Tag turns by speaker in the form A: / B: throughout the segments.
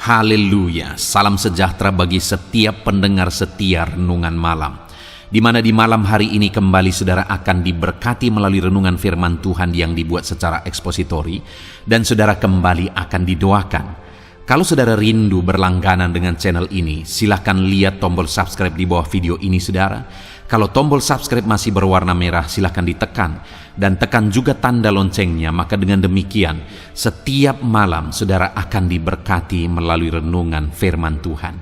A: Haleluya, salam sejahtera bagi setiap pendengar setia Renungan Malam. Di mana di malam hari ini kembali saudara akan diberkati melalui renungan firman Tuhan yang dibuat secara ekspositori, dan saudara kembali akan didoakan. Kalau saudara rindu berlangganan dengan channel ini, silahkan lihat tombol subscribe di bawah video ini saudara. Kalau tombol subscribe masih berwarna merah, silahkan ditekan. Dan tekan juga tanda loncengnya, maka dengan demikian setiap malam saudara akan diberkati melalui renungan firman Tuhan.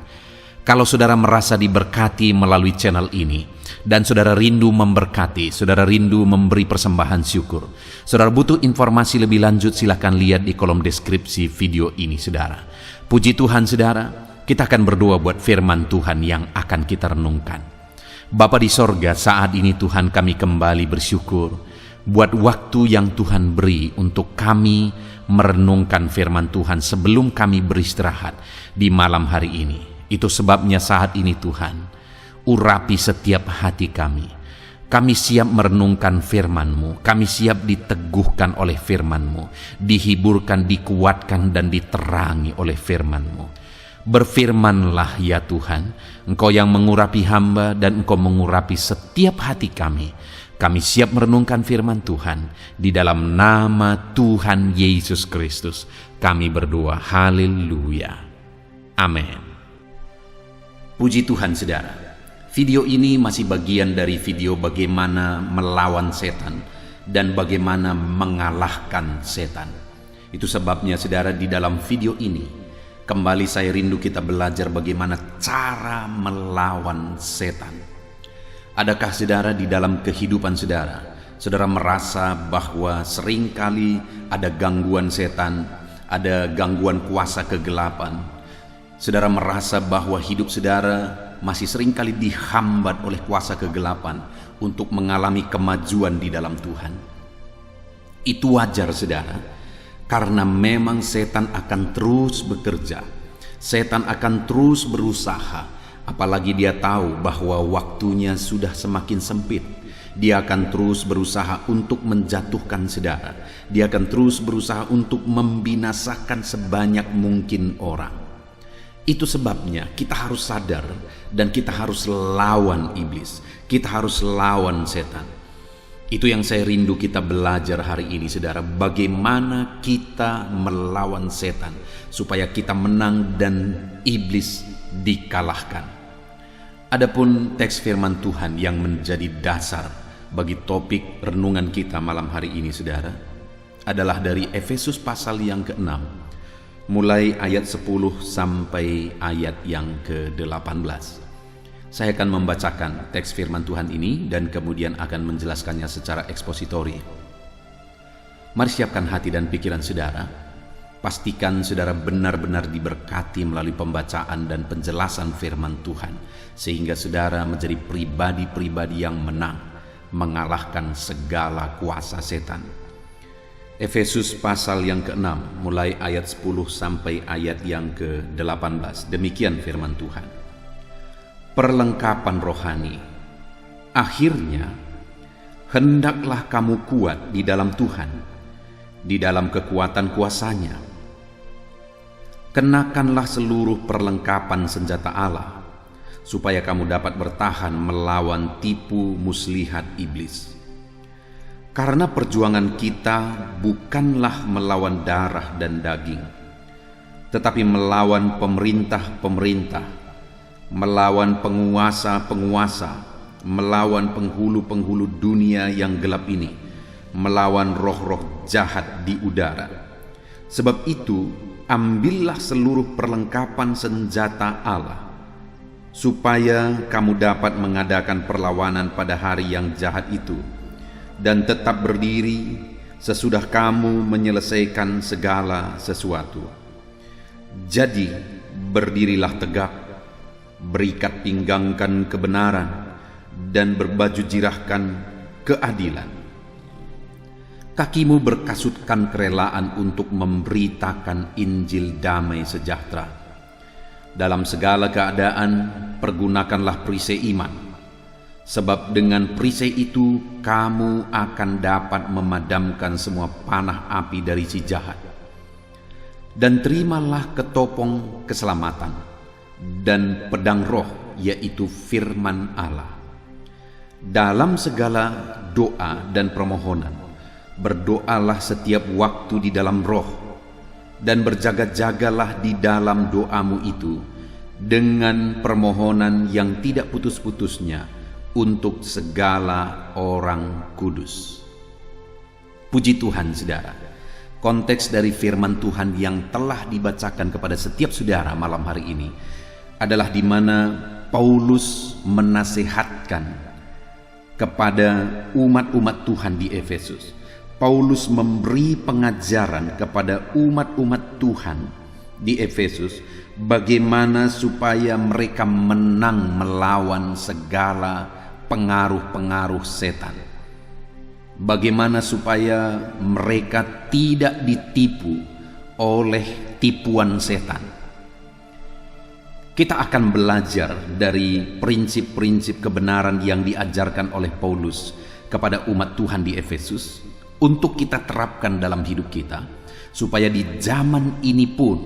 A: Kalau saudara merasa diberkati melalui channel ini, dan saudara rindu memberkati, saudara rindu memberi persembahan syukur, saudara butuh informasi lebih lanjut, silahkan lihat di kolom deskripsi video ini saudara. Puji Tuhan saudara, kita akan berdoa buat firman Tuhan yang akan kita renungkan. Bapa di sorga, saat ini Tuhan kami kembali bersyukur buat waktu yang Tuhan beri untuk kami merenungkan firman Tuhan sebelum kami beristirahat di malam hari ini. Itu sebabnya saat ini Tuhan, urapi setiap hati kami. Kami siap merenungkan firman-Mu, kami siap diteguhkan oleh firman-Mu, dihiburkan, dikuatkan, dan diterangi oleh firman-Mu. Berfirmanlah ya Tuhan, Engkau yang mengurapi hamba dan Engkau mengurapi setiap hati kami. Kami siap merenungkan firman Tuhan. Di dalam nama Tuhan Yesus Kristus kami berdoa, haleluya, amin. Puji Tuhan saudara, video ini masih bagian dari video bagaimana melawan setan dan bagaimana mengalahkan setan. Itu sebabnya saudara, di dalam video ini kembali saya rindu kita belajar bagaimana cara melawan setan. Adakah saudara di dalam kehidupan saudara, saudara merasa bahwa seringkali ada gangguan setan, ada gangguan kuasa kegelapan? Saudara merasa bahwa hidup saudara masih seringkali dihambat oleh kuasa kegelapan untuk mengalami kemajuan di dalam Tuhan. Itu wajar saudara, karena memang setan akan terus bekerja. Setan akan terus berusaha, apalagi dia tahu bahwa waktunya sudah semakin sempit. Dia akan terus berusaha untuk menjatuhkan saudara. Dia akan terus berusaha untuk membinasakan sebanyak mungkin orang. Itu sebabnya kita harus sadar dan kita harus lawan iblis. Kita harus lawan setan. Itu yang saya rindu kita belajar hari ini saudara, bagaimana kita melawan setan supaya kita menang dan iblis dikalahkan. Adapun teks firman Tuhan yang menjadi dasar bagi topik renungan kita malam hari ini saudara adalah dari Efesus pasal yang ke-6, mulai ayat 10 sampai ayat yang ke-18. Saya akan membacakan teks firman Tuhan ini dan kemudian akan menjelaskannya secara ekspositori. Mari siapkan hati dan pikiran saudara. Pastikan saudara benar-benar diberkati melalui pembacaan dan penjelasan firman Tuhan, sehingga saudara menjadi pribadi-pribadi yang menang, mengalahkan segala kuasa setan. Efesus pasal yang ke-6 mulai ayat 10 sampai ayat yang ke-18. Demikian firman Tuhan. Perlengkapan rohani. Akhirnya hendaklah kamu kuat di dalam Tuhan, di dalam kekuatan kuasa-Nya. Kenakanlah seluruh perlengkapan senjata Allah, supaya kamu dapat bertahan melawan tipu muslihat iblis. Karena perjuangan kita bukanlah melawan darah dan daging, tetapi melawan pemerintah-pemerintah, melawan penguasa-penguasa, melawan penghulu-penghulu dunia yang gelap ini, melawan roh-roh jahat di udara. Sebab itu, ambillah seluruh perlengkapan senjata Allah, supaya kamu dapat mengadakan perlawanan pada hari yang jahat itu, dan tetap berdiri sesudah kamu menyelesaikan segala sesuatu. Jadi berdirilah tegak, berikat pinggangkan kebenaran, dan berbaju jirahkan keadilan. Kakimu berkasutkan kerelaan untuk memberitakan Injil damai sejahtera. Dalam segala keadaan pergunakanlah perisai iman, sebab dengan perisai itu kamu akan dapat memadamkan semua panah api dari si jahat. Dan terimalah ketopong keselamatan dan pedang roh, yaitu firman Allah. Dalam segala doa dan permohonan, berdoalah setiap waktu di dalam roh, dan berjaga-jagalah di dalam doamu itu dengan permohonan yang tidak putus-putusnya untuk segala orang kudus. Puji Tuhan, saudara. Konteks dari firman Tuhan yang telah dibacakan kepada setiap saudara malam hari ini adalah di mana Paulus menasihatkan kepada umat-umat Tuhan di Efesus. Paulus memberi pengajaran kepada umat-umat Tuhan di Efesus bagaimana supaya mereka menang melawan segala pengaruh-pengaruh setan. Bagaimana supaya mereka tidak ditipu oleh tipuan setan. Kita akan belajar dari prinsip-prinsip kebenaran yang diajarkan oleh Paulus kepada umat Tuhan di Efesus untuk kita terapkan dalam hidup kita, supaya di zaman ini pun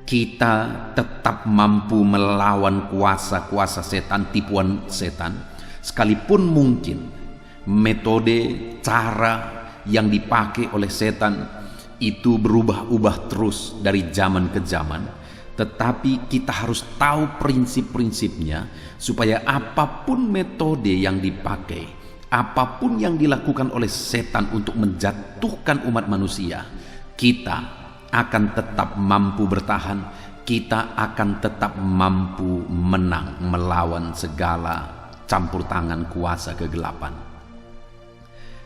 A: kita tetap mampu melawan kuasa-kuasa setan, tipuan setan, sekalipun mungkin metode, cara yang dipakai oleh setan itu berubah-ubah terus dari zaman ke zaman. Tetapi kita harus tahu prinsip-prinsipnya, supaya apapun metode yang dipakai, apapun yang dilakukan oleh setan untuk menjatuhkan umat manusia, kita akan tetap mampu bertahan, kita akan tetap mampu menang melawan segala campur tangan kuasa kegelapan.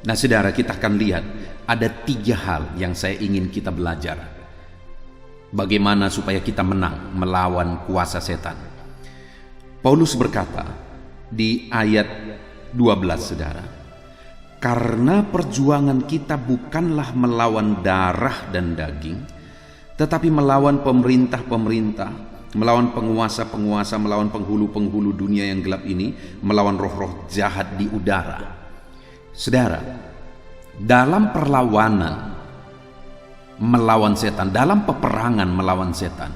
A: Nah, saudara, kita akan lihat ada 3 hal yang saya ingin kita belajar. Bagaimana supaya kita menang melawan kuasa setan. Paulus berkata di ayat 12, saudara, karena perjuangan kita bukanlah melawan darah dan daging, tetapi melawan pemerintah-pemerintah, melawan penguasa-penguasa, melawan penghulu-penghulu dunia yang gelap ini, melawan roh-roh jahat di udara. Saudara, dalam perlawanan melawan setan, dalam peperangan melawan setan,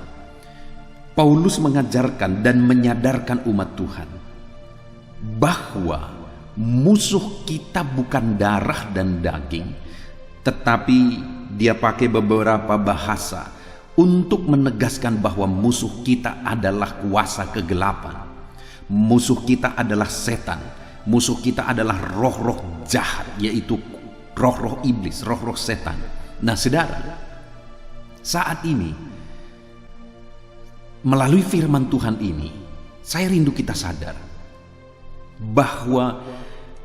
A: Paulus mengajarkan dan menyadarkan umat Tuhan bahwa musuh kita bukan darah dan daging, tetapi dia pakai beberapa bahasa untuk menegaskan bahwa musuh kita adalah kuasa kegelapan, musuh kita adalah setan, musuh kita adalah roh-roh jahat, yaitu roh-roh iblis, roh-roh setan. Nah, saudara, saat ini melalui firman Tuhan ini, saya rindu kita sadar bahwa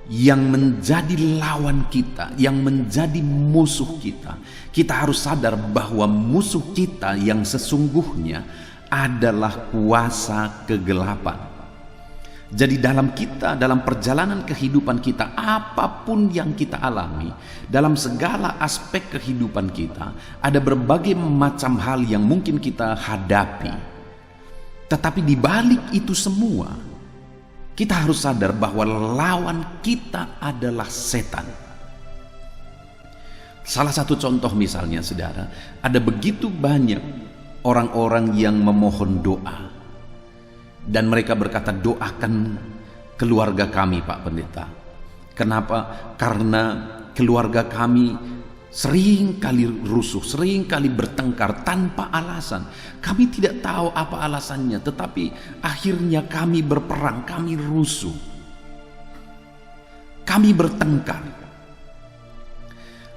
A: yang menjadi lawan kita, yang menjadi musuh kita, kita harus sadar bahwa musuh kita yang sesungguhnya adalah kuasa kegelapan. Jadi dalam perjalanan kehidupan kita, apapun yang kita alami, dalam segala aspek kehidupan kita, ada berbagai macam hal yang mungkin kita hadapi. Tetapi di balik itu semua, kita harus sadar bahwa lawan kita adalah setan. Salah satu contoh misalnya, saudara, ada begitu banyak orang-orang yang memohon doa. Dan mereka berkata, doakan keluarga kami, Pak Pendeta. Kenapa? Karena keluarga kami sering kali rusuh, sering kali bertengkar tanpa alasan. Kami tidak tahu apa alasannya, tetapi akhirnya kami berperang, kami rusuh, kami bertengkar.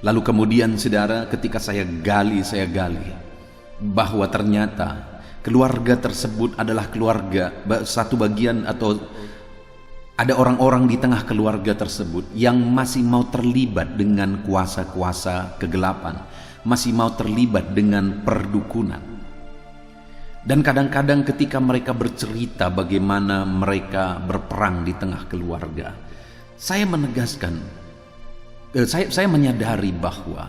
A: Lalu kemudian, saudara, ketika saya gali bahwa ternyata keluarga tersebut adalah keluarga, satu bagian atau ada orang-orang di tengah keluarga tersebut yang masih mau terlibat dengan kuasa-kuasa kegelapan, masih mau terlibat dengan perdukunan. Dan kadang-kadang ketika mereka bercerita bagaimana mereka berperang di tengah keluarga, saya menegaskan, saya menyadari bahwa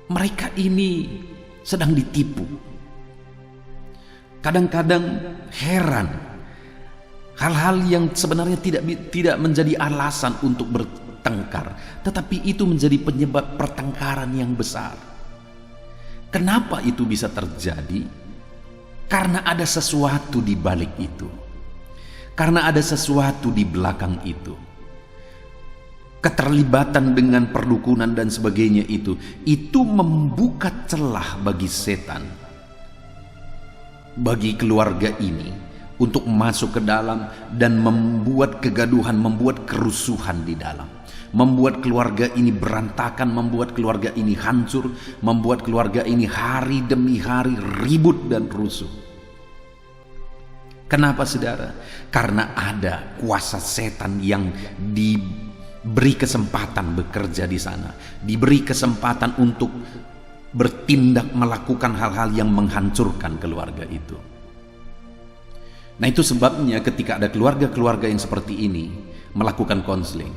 A: mereka ini sedang ditipu. Kadang-kadang heran, hal-hal yang sebenarnya tidak menjadi alasan untuk bertengkar, tetapi itu menjadi penyebab pertengkaran yang besar. Kenapa itu bisa terjadi? Karena ada sesuatu di balik itu. Karena ada sesuatu di belakang itu. Keterlibatan dengan perdukunan dan sebagainya itu membuka celah bagi setan, bagi keluarga ini untuk masuk ke dalam dan membuat kegaduhan, membuat kerusuhan di dalam, membuat keluarga ini berantakan, membuat keluarga ini hancur, membuat keluarga ini hari demi hari ribut dan rusuh. Kenapa, saudara? Karena ada kuasa setan yang diberi kesempatan bekerja di sana, diberi kesempatan untuk bertindak, melakukan hal-hal yang menghancurkan keluarga itu. Nah, itu sebabnya ketika ada keluarga-keluarga yang seperti ini melakukan konseling,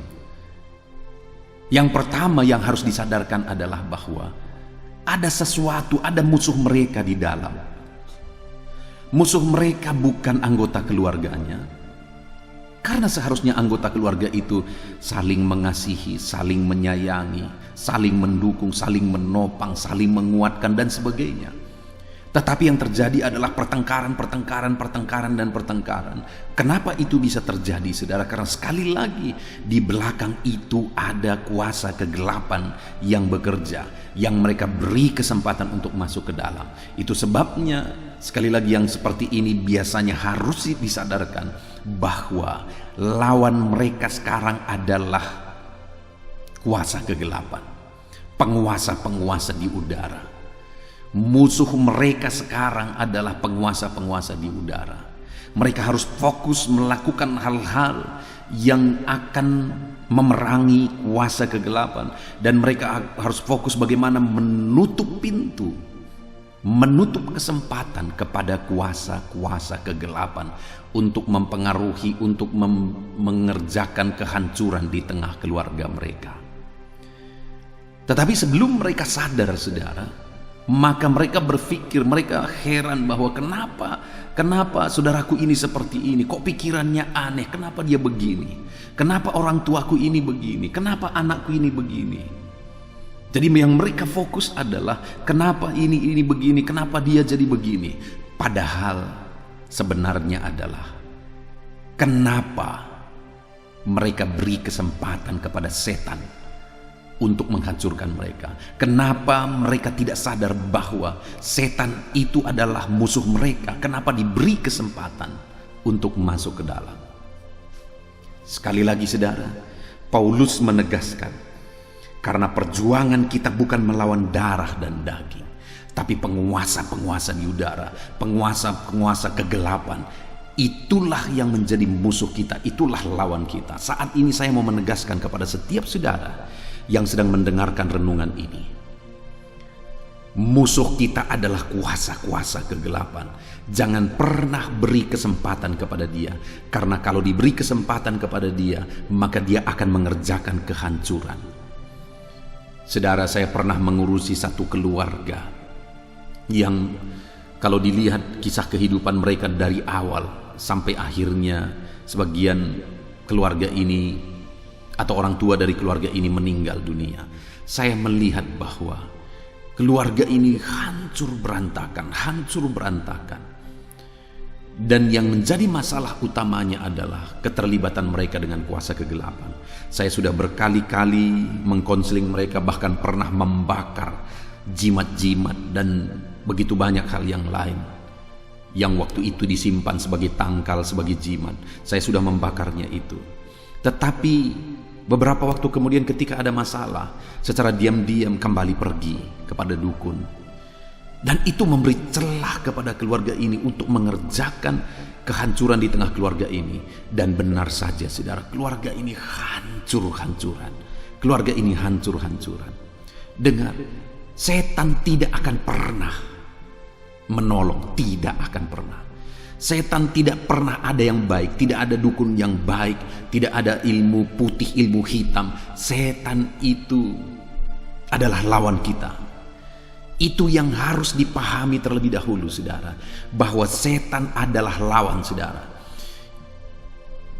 A: yang pertama yang harus disadarkan adalah bahwa ada sesuatu, ada musuh mereka di dalam. Musuh mereka bukan anggota keluarganya, karena seharusnya anggota keluarga itu saling mengasihi, saling menyayangi, saling mendukung, saling menopang, saling menguatkan dan sebagainya. Tetapi yang terjadi adalah pertengkaran. Kenapa itu bisa terjadi, saudara? Karena sekali lagi di belakang itu ada kuasa kegelapan yang bekerja, yang mereka beri kesempatan untuk masuk ke dalam. Itu sebabnya sekali lagi yang seperti ini biasanya harus disadarkan bahwa lawan mereka sekarang adalah kuasa kegelapan, penguasa-penguasa di udara. Musuh mereka sekarang adalah penguasa-penguasa di udara. Mereka harus fokus melakukan hal-hal yang akan memerangi kuasa kegelapan, dan mereka harus fokus bagaimana menutup pintu, menutup kesempatan kepada kuasa-kuasa kegelapan untuk mempengaruhi, untuk mengerjakan kehancuran di tengah keluarga mereka. Tetapi sebelum mereka sadar, saudara, maka mereka berpikir, mereka heran bahwa kenapa saudaraku ini seperti ini, kok pikirannya aneh, kenapa dia begini, kenapa orang tuaku ini begini, kenapa anakku ini begini. Jadi yang mereka fokus adalah kenapa ini begini, kenapa dia jadi begini. Padahal sebenarnya adalah kenapa mereka beri kesempatan kepada setan untuk menghancurkan mereka. Kenapa mereka tidak sadar bahwa setan itu adalah musuh mereka? Kenapa diberi kesempatan untuk masuk ke dalam? Sekali lagi, saudara, Paulus menegaskan, karena perjuangan kita bukan melawan darah dan daging, tapi penguasa-penguasa di udara, penguasa-penguasa kegelapan. Itulah yang menjadi musuh kita, itulah lawan kita. Saat ini saya mau menegaskan kepada setiap saudara yang sedang mendengarkan renungan ini, musuh kita adalah kuasa-kuasa kegelapan. Jangan pernah beri kesempatan kepada dia, karena kalau diberi kesempatan kepada dia, maka dia akan mengerjakan kehancuran. Saudara, saya pernah mengurusi satu keluarga yang kalau dilihat kisah kehidupan mereka dari awal sampai akhirnya, sebagian keluarga ini atau orang tua dari keluarga ini meninggal dunia. Saya melihat bahwa keluarga ini hancur berantakan. Dan yang menjadi masalah utamanya adalah keterlibatan mereka dengan kuasa kegelapan. Saya sudah berkali-kali mengkonseling mereka, bahkan pernah membakar jimat-jimat dan begitu banyak hal yang lain yang waktu itu disimpan sebagai tangkal, sebagai jimat. Saya sudah membakarnya itu. Tetapi beberapa waktu kemudian ketika ada masalah, secara diam-diam kembali pergi kepada dukun. Dan itu memberi celah kepada keluarga ini untuk mengerjakan kehancuran di tengah keluarga ini. Dan benar saja, saudara, keluarga ini hancur-hancuran. Keluarga ini hancur-hancuran. Dengar, setan tidak akan pernah menolong, tidak akan pernah. Setan tidak pernah ada yang baik, tidak ada dukun yang baik, tidak ada ilmu putih, ilmu hitam. Setan itu adalah lawan kita. Itu yang harus dipahami terlebih dahulu, saudara, bahwa setan adalah lawan, saudara.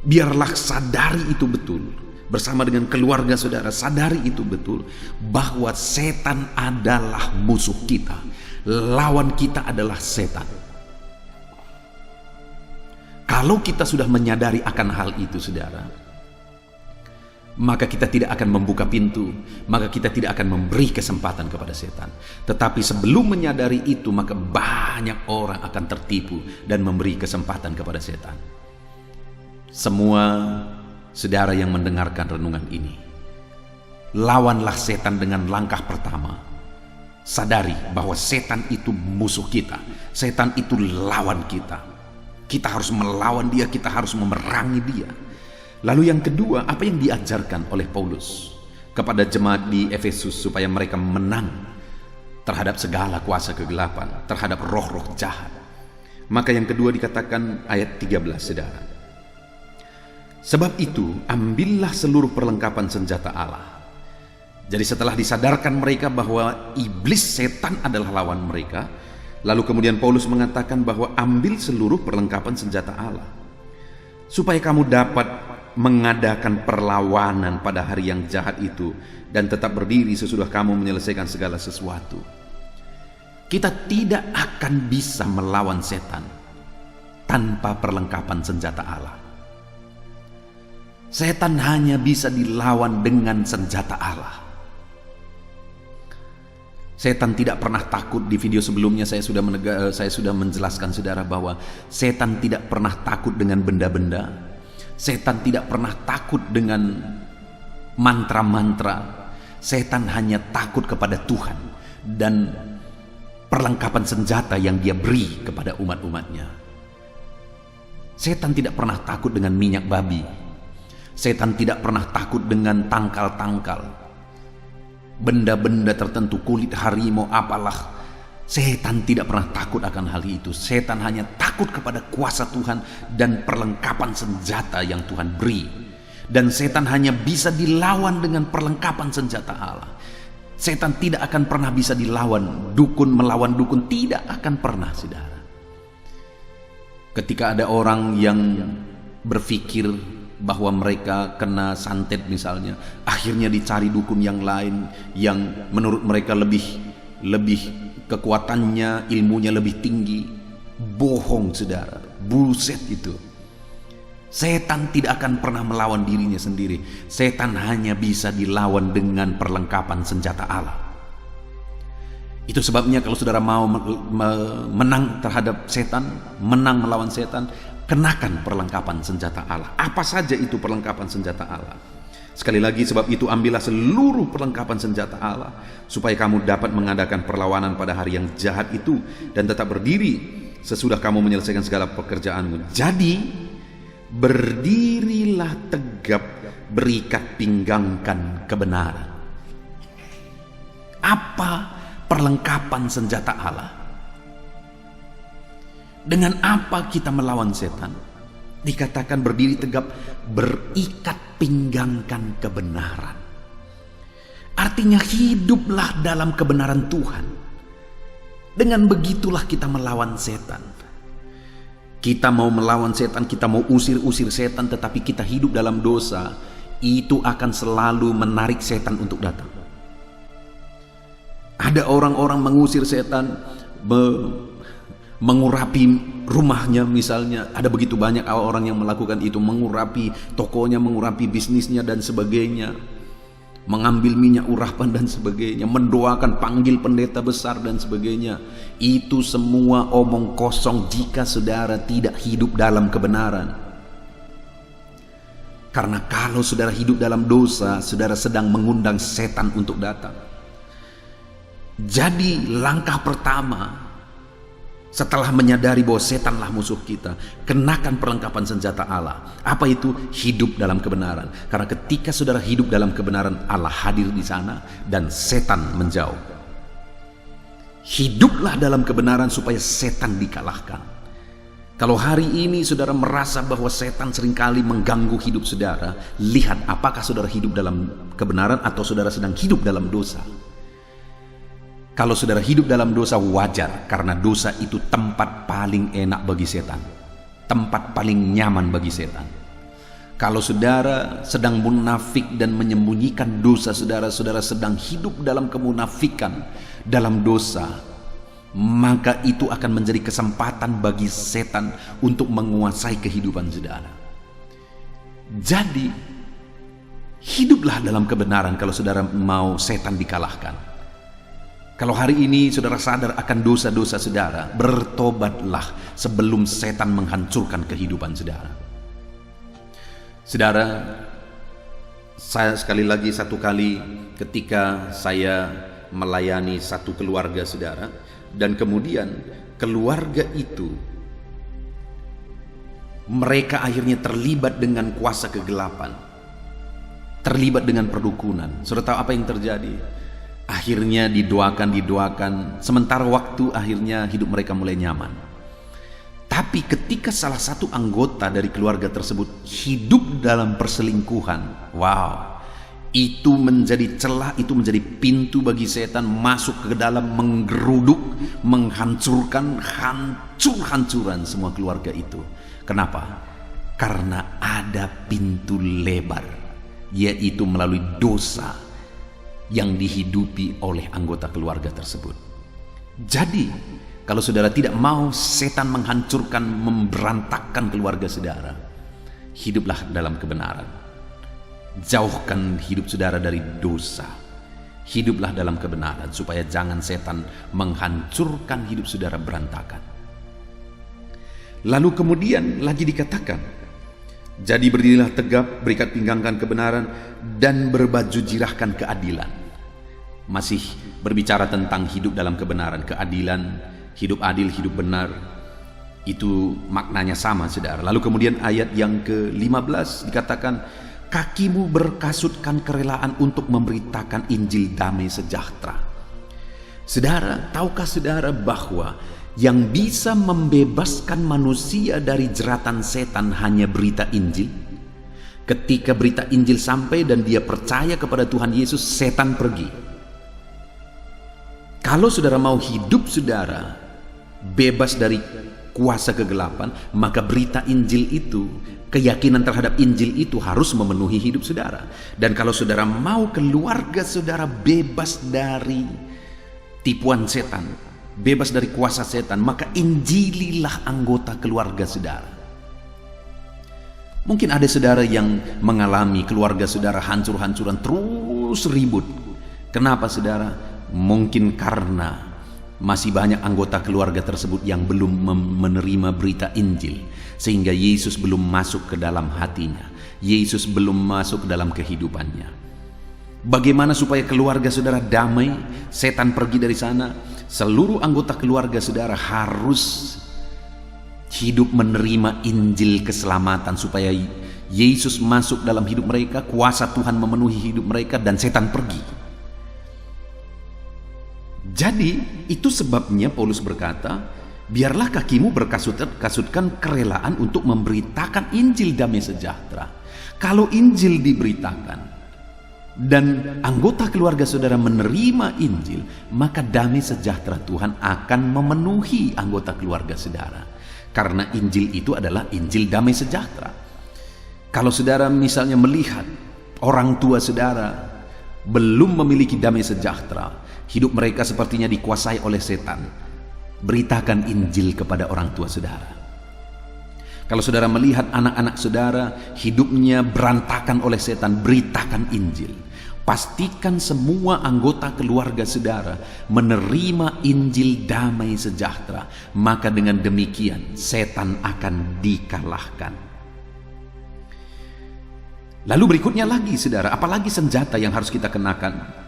A: Biarlah sadari itu betul. bersama dengan keluarga saudara, sadari itu betul bahwa setan adalah musuh kita. Lawan kita adalah setan. Kalau kita sudah menyadari akan hal itu saudara, maka kita tidak akan membuka pintu, maka kita tidak akan memberi kesempatan kepada setan. Tetapi sebelum menyadari itu, maka banyak orang akan tertipu dan memberi kesempatan kepada setan. Semua saudara yang mendengarkan renungan ini, lawanlah setan dengan langkah pertama. Sadari bahwa setan itu musuh kita, setan itu lawan kita. Kita harus melawan dia, kita harus memerangi dia. Lalu yang kedua, apa yang diajarkan oleh Paulus kepada jemaat di Efesus supaya mereka menang terhadap segala kuasa kegelapan, terhadap roh-roh jahat. Maka yang kedua dikatakan ayat 13 saudara. Sebab itu, ambillah seluruh perlengkapan senjata Allah. Jadi setelah disadarkan mereka bahwa iblis setan adalah lawan mereka, lalu kemudian Paulus mengatakan bahwa ambil seluruh perlengkapan senjata Allah, supaya kamu dapat mengadakan perlawanan pada hari yang jahat itu dan tetap berdiri sesudah kamu menyelesaikan segala sesuatu. Kita tidak akan bisa melawan setan tanpa perlengkapan senjata Allah. Setan hanya bisa dilawan dengan senjata Allah. Setan tidak pernah takut. Di video sebelumnya saya sudah menjelaskan saudara bahwa setan tidak pernah takut dengan benda-benda. Setan tidak pernah takut dengan mantra-mantra. Setan hanya takut kepada Tuhan dan perlengkapan senjata yang dia beri kepada umat-umatnya. Setan tidak pernah takut dengan minyak babi. Setan tidak pernah takut dengan tangkal-tangkal, benda-benda tertentu, kulit harimau apalah. Setan tidak pernah takut akan hal itu. Setan hanya takut kepada kuasa Tuhan dan perlengkapan senjata yang Tuhan beri. Dan setan hanya bisa dilawan dengan perlengkapan senjata Allah. Setan tidak akan pernah bisa dilawan. Dukun melawan dukun tidak akan pernah, saudara. Ketika ada orang yang berpikir bahwa mereka kena santet misalnya, akhirnya dicari dukun yang lain yang menurut mereka lebih kekuatannya, ilmunya lebih tinggi. Bohong saudara, bullshit itu. Setan tidak akan pernah melawan dirinya sendiri. Setan hanya bisa dilawan dengan perlengkapan senjata Allah. Itu sebabnya kalau saudara mau menang terhadap setan, menang melawan setan, kenakan perlengkapan senjata Allah. Apa saja itu perlengkapan senjata Allah? Sekali lagi, sebab itu ambillah seluruh perlengkapan senjata Allah, supaya kamu dapat mengadakan perlawanan pada hari yang jahat itu dan tetap berdiri sesudah kamu menyelesaikan segala pekerjaanmu. Jadi berdirilah tegap, berikat pinggangkan kebenaran. Apa perlengkapan senjata Allah? Dengan apa kita melawan setan? Dikatakan berdiri tegap, berikat pinggangkan kebenaran. Artinya hiduplah dalam kebenaran Tuhan. Dengan begitulah kita melawan setan. Kita mau melawan setan, kita mau usir-usir setan, tetapi kita hidup dalam dosa, itu akan selalu menarik setan untuk datang. Ada orang-orang mengusir setan, mengurapi rumahnya misalnya. Ada begitu banyak orang yang melakukan itu, mengurapi tokonya, mengurapi bisnisnya dan sebagainya, mengambil minyak urapan dan sebagainya, mendoakan, panggil pendeta besar dan sebagainya. Itu semua omong kosong jika saudara tidak hidup dalam kebenaran. Karena kalau saudara hidup dalam dosa, saudara sedang mengundang setan untuk datang. Jadi langkah pertama setelah menyadari bahwa setanlah musuh kita, kenakan perlengkapan senjata Allah. Apa itu? Hidup dalam kebenaran. Karena ketika saudara hidup dalam kebenaran, Allah hadir di sana dan setan menjauh. Hiduplah dalam kebenaran supaya setan dikalahkan. Kalau hari ini saudara merasa bahwa setan seringkali mengganggu hidup saudara, lihat apakah saudara hidup dalam kebenaran atau saudara sedang hidup dalam dosa. Kalau saudara hidup dalam dosa, wajar, karena dosa itu tempat paling enak bagi setan, tempat paling nyaman bagi setan. Kalau saudara sedang munafik dan menyembunyikan dosa saudara, saudara sedang hidup dalam kemunafikan, dalam dosa, maka itu akan menjadi kesempatan bagi setan untuk menguasai kehidupan saudara. Jadi, hiduplah dalam kebenaran kalau saudara mau setan dikalahkan. Kalau hari ini saudara sadar akan dosa-dosa saudara, bertobatlah sebelum setan menghancurkan kehidupan saudara. Saudara, saya sekali lagi satu kali ketika saya melayani satu keluarga saudara, dan kemudian keluarga itu mereka akhirnya terlibat dengan kuasa kegelapan, terlibat dengan perdukunan. Saudara tahu apa yang terjadi? Akhirnya didoakan, sementara waktu akhirnya hidup mereka mulai nyaman. Tapi ketika salah satu anggota dari keluarga tersebut hidup dalam perselingkuhan, wow, itu menjadi celah, itu menjadi pintu bagi setan masuk ke dalam, menggeruduk, menghancurkan, hancur-hancuran semua keluarga itu. Kenapa? Karena ada pintu lebar, yaitu melalui dosa yang dihidupi oleh anggota keluarga tersebut. Jadi, kalau saudara tidak mau setan menghancurkan, memberantakkan keluarga saudara, hiduplah dalam kebenaran. Jauhkan hidup saudara dari dosa. Hiduplah dalam kebenaran supaya jangan setan menghancurkan hidup saudara berantakan. Lalu kemudian lagi dikatakan, jadi berdirilah tegap, berikat pinggangkan kebenaran, dan berbaju jirahkan keadilan. Masih berbicara tentang hidup dalam kebenaran, keadilan, hidup adil, hidup benar. Itu maknanya sama saudara. Lalu kemudian ayat yang ke-15 dikatakan, kakimu berkasutkan kerelaan untuk memberitakan Injil damai sejahtera. Saudara, tahukah saudara bahwa yang bisa membebaskan manusia dari jeratan setan hanya berita Injil? Ketika berita Injil sampai dan dia percaya kepada Tuhan Yesus, setan pergi. Kalau saudara mau hidup saudara bebas dari kuasa kegelapan, maka berita Injil itu, keyakinan terhadap Injil itu harus memenuhi hidup saudara. Dan kalau saudara mau keluarga saudara bebas dari tipuan setan, bebas dari kuasa setan, maka injililah anggota keluarga saudara. Mungkin ada saudara yang mengalami keluarga saudara hancur-hancuran, terus ribut. Kenapa saudara? Mungkin karena masih banyak anggota keluarga tersebut yang belum menerima berita Injil, sehingga Yesus belum masuk ke dalam hatinya, Yesus belum masuk ke dalam kehidupannya. Bagaimana supaya keluarga saudara damai, setan pergi dari sana? Seluruh anggota keluarga saudara harus hidup menerima Injil keselamatan, supaya Yesus masuk dalam hidup mereka, kuasa Tuhan memenuhi hidup mereka, dan setan pergi. Jadi itu sebabnya Paulus berkata, biarlah kakimu berkasutkan kerelaan untuk memberitakan Injil damai sejahtera. Kalau Injil diberitakan dan anggota keluarga saudara menerima Injil, maka damai sejahtera Tuhan akan memenuhi anggota keluarga saudara. Karena Injil itu adalah Injil damai sejahtera. Kalau saudara misalnya melihat orang tua saudara belum memiliki damai sejahtera, hidup mereka sepertinya dikuasai oleh setan, beritakan Injil kepada orang tua saudara. Kalau saudara melihat anak-anak saudara hidupnya berantakan oleh setan, beritakan Injil. Pastikan semua anggota keluarga saudara menerima Injil damai sejahtera, maka dengan demikian setan akan dikalahkan. Lalu berikutnya lagi saudara, apalagi senjata yang harus kita kenakan?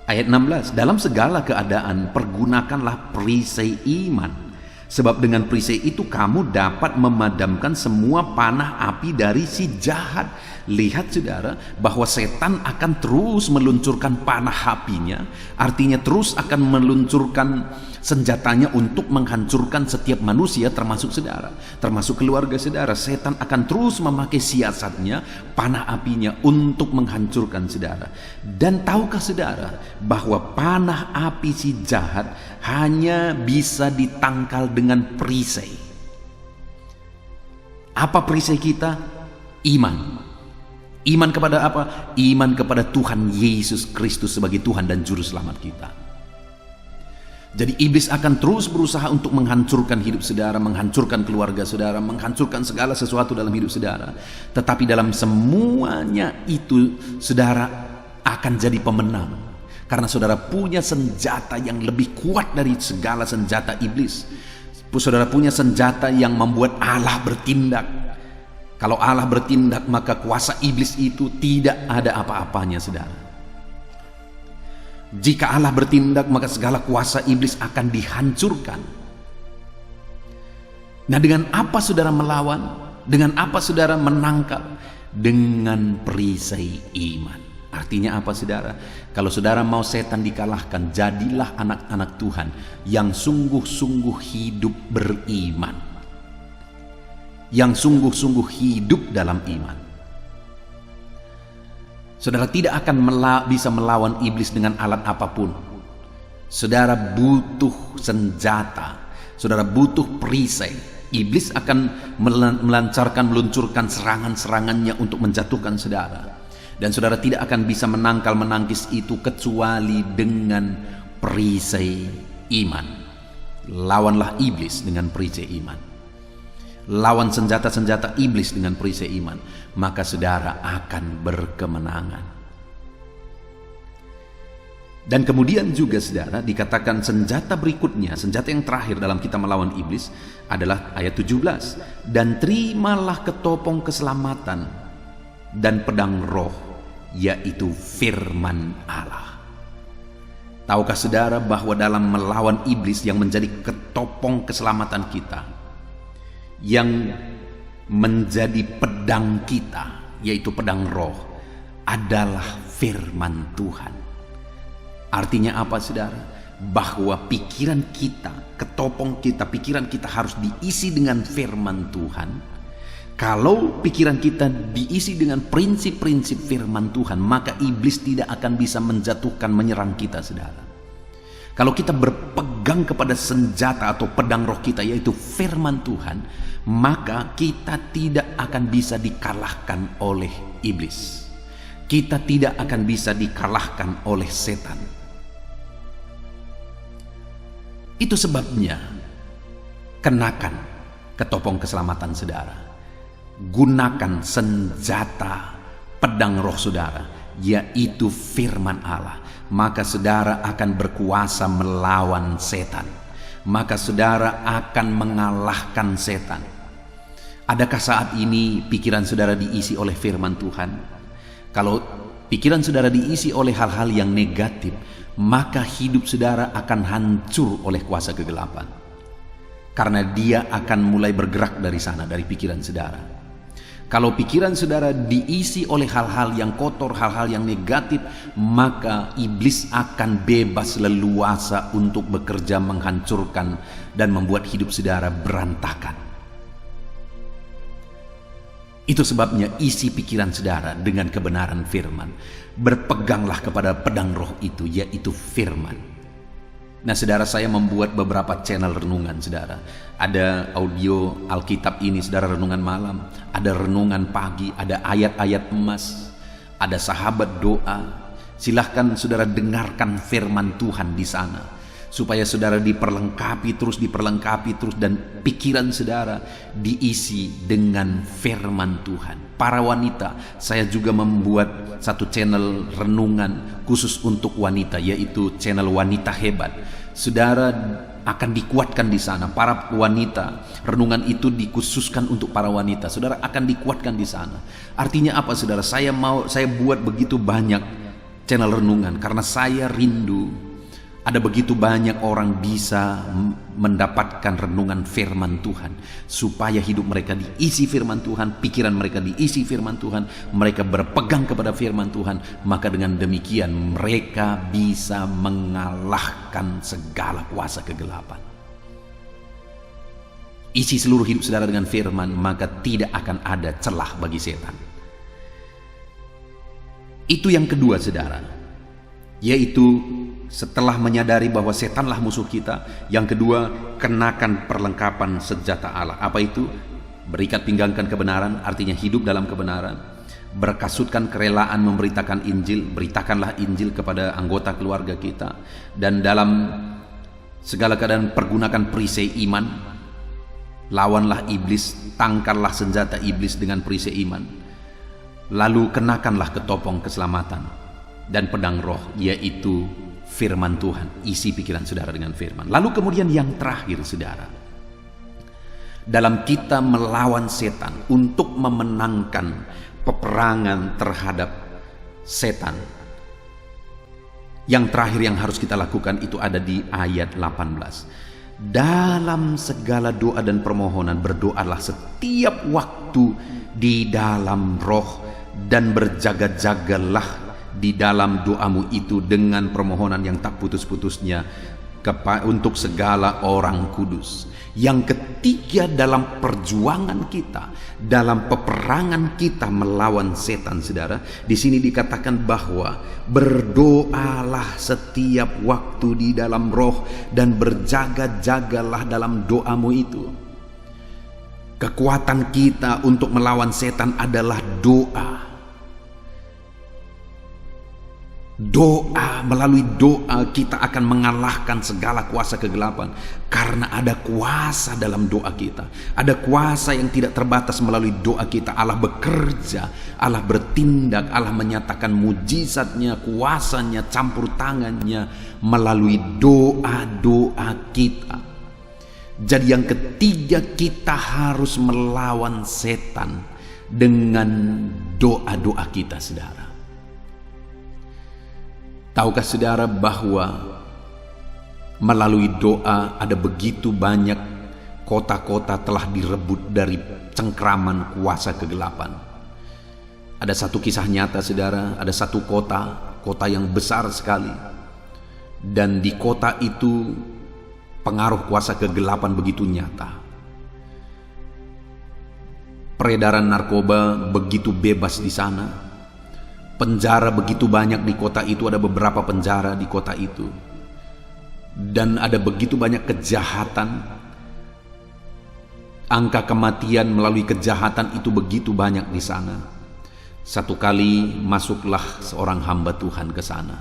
A: Ayat 16, dalam segala keadaan pergunakanlah perisai iman, sebab dengan perisai itu kamu dapat memadamkan semua panah api dari si jahat. Lihat saudara, bahwa setan akan terus meluncurkan panah apinya, artinya terus akan meluncurkan senjatanya untuk menghancurkan setiap manusia, termasuk saudara, termasuk keluarga saudara. Setan akan terus memakai siasatnya, panah apinya, untuk menghancurkan saudara. Dan tahukah saudara bahwa panah api si jahat hanya bisa ditangkal dengan perisai? Apa perisai kita? Iman. Iman kepada apa? Iman kepada Tuhan Yesus Kristus sebagai Tuhan dan Juru Selamat kita. Jadi iblis akan terus berusaha untuk menghancurkan hidup saudara, menghancurkan keluarga saudara, menghancurkan segala sesuatu dalam hidup saudara. Tetapi dalam semuanya itu saudara akan jadi pemenang. Karena saudara punya senjata yang lebih kuat dari segala senjata iblis. Saudara punya senjata yang membuat Allah bertindak. Kalau Allah bertindak, maka kuasa iblis itu tidak ada apa-apanya, saudara. Jika Allah bertindak, maka segala kuasa iblis akan dihancurkan. Nah, dengan apa saudara melawan? Dengan apa saudara menangkal? Dengan perisai iman. Artinya apa, saudara? Kalau saudara mau setan dikalahkan, jadilah anak-anak Tuhan yang sungguh-sungguh hidup beriman, yang sungguh-sungguh hidup dalam iman. Saudara tidak akan bisa melawan iblis dengan alat apapun. Saudara butuh senjata, saudara butuh perisai. Iblis akan meluncurkan serangan-serangannya untuk menjatuhkan saudara. Dan saudara tidak akan bisa menangkis itu kecuali dengan perisai iman. Lawanlah iblis dengan perisai iman. Lawan senjata-senjata iblis dengan perisai iman, maka saudara akan berkemenangan. Dan kemudian juga saudara dikatakan senjata berikutnya, senjata yang terakhir dalam kita melawan iblis adalah ayat 17. Dan terimalah ketopong keselamatan dan pedang roh, yaitu firman Allah. Tahukah saudara bahwa dalam melawan iblis yang menjadi ketopong keselamatan kita, yang menjadi pedang kita, yaitu pedang roh, adalah firman Tuhan. Artinya apa, saudara? Bahwa pikiran kita, ketopong kita, pikiran kita harus diisi dengan firman Tuhan. Kalau pikiran kita diisi dengan prinsip-prinsip firman Tuhan, maka iblis tidak akan bisa menjatuhkan, menyerang kita, saudara. Kalau kita berpegang kepada senjata atau pedang roh kita, yaitu firman Tuhan, maka kita tidak akan bisa dikalahkan oleh iblis. Kita tidak akan bisa dikalahkan oleh setan. Itu sebabnya kenakan ketopong keselamatan saudara. Gunakan senjata pedang roh saudara, yaitu firman Allah. Maka saudara akan berkuasa melawan setan. Maka saudara akan mengalahkan setan. Adakah saat ini pikiran saudara diisi oleh firman Tuhan? Kalau pikiran saudara diisi oleh hal-hal yang negatif, maka hidup saudara akan hancur oleh kuasa kegelapan. Karena dia akan mulai bergerak dari sana, dari pikiran saudara. Kalau pikiran saudara diisi oleh hal-hal yang kotor, hal-hal yang negatif, maka iblis akan bebas leluasa untuk bekerja menghancurkan dan membuat hidup saudara berantakan. Itu sebabnya isi pikiran saudara dengan kebenaran firman. Berpeganglah kepada pedang roh itu, yaitu firman. Nah, saudara, saya membuat beberapa channel renungan, saudara. Ada audio Alkitab ini, saudara, renungan malam. Ada renungan pagi, ada ayat-ayat emas. Ada sahabat doa. Silahkan saudara dengarkan firman Tuhan di sana. Supaya saudara diperlengkapi terus, dan pikiran saudara diisi dengan firman Tuhan. Para wanita, saya juga membuat satu channel renungan khusus untuk wanita, yaitu channel Wanita Hebat. Saudara akan dikuatkan di sana. Para wanita, renungan itu dikhususkan untuk para wanita. Saudara akan dikuatkan di sana. Artinya apa, saudara? Saya buat begitu banyak channel renungan karena saya rindu ada begitu banyak orang bisa mendapatkan renungan firman Tuhan, supaya hidup mereka diisi firman Tuhan, pikiran mereka diisi firman Tuhan, mereka berpegang kepada firman Tuhan. Maka dengan demikian mereka bisa mengalahkan segala kuasa kegelapan. Isi seluruh hidup saudara dengan firman, maka tidak akan ada celah bagi setan. Itu yang kedua, saudara, yaitu setelah menyadari bahwa setanlah musuh kita, yang kedua, kenakan perlengkapan senjata Allah. Apa itu? Berikat pinggangkan kebenaran artinya hidup dalam kebenaran. Berkasutkan kerelaan memberitakan Injil, beritakanlah Injil kepada anggota keluarga kita. Dan dalam segala keadaan pergunakan perisai iman, lawanlah iblis, tangkallah senjata iblis dengan perisai iman. Lalu kenakanlah ketopong keselamatan dan pedang roh, yaitu firman Tuhan. Isi pikiran saudara dengan firman. Lalu kemudian yang terakhir saudara, dalam kita melawan setan untuk memenangkan peperangan terhadap setan, yang terakhir yang harus kita lakukan itu ada di ayat 18. Dalam segala doa dan permohonan berdoalah setiap waktu di dalam roh, dan berjaga-jagalah di dalam doamu itu dengan permohonan yang tak putus-putusnya untuk segala orang kudus. Yang ketiga, dalam perjuangan kita, dalam peperangan kita melawan setan saudara, di sini dikatakan bahwa berdoalah setiap waktu di dalam roh dan berjaga-jagalah dalam doamu itu. Kekuatan kita untuk melawan setan adalah doa. Doa, melalui doa kita akan mengalahkan segala kuasa kegelapan. Karena ada kuasa dalam doa kita. Ada kuasa yang tidak terbatas melalui doa kita. Allah bekerja, Allah bertindak, Allah menyatakan mujizatnya, kuasanya, campur tangannya melalui doa-doa kita. Jadi yang ketiga, kita harus melawan setan dengan doa-doa kita saudara. Tahukah saudara bahwa melalui doa ada begitu banyak kota-kota telah direbut dari cengkraman kuasa kegelapan. Ada satu kisah nyata saudara, ada satu kota yang besar sekali. Dan di kota itu pengaruh kuasa kegelapan begitu nyata. Peredaran narkoba begitu bebas di sana. Penjara begitu banyak di kota itu, ada beberapa penjara di kota itu. Dan ada begitu banyak kejahatan. Angka kematian melalui kejahatan itu begitu banyak di sana. Satu kali masuklah seorang hamba Tuhan ke sana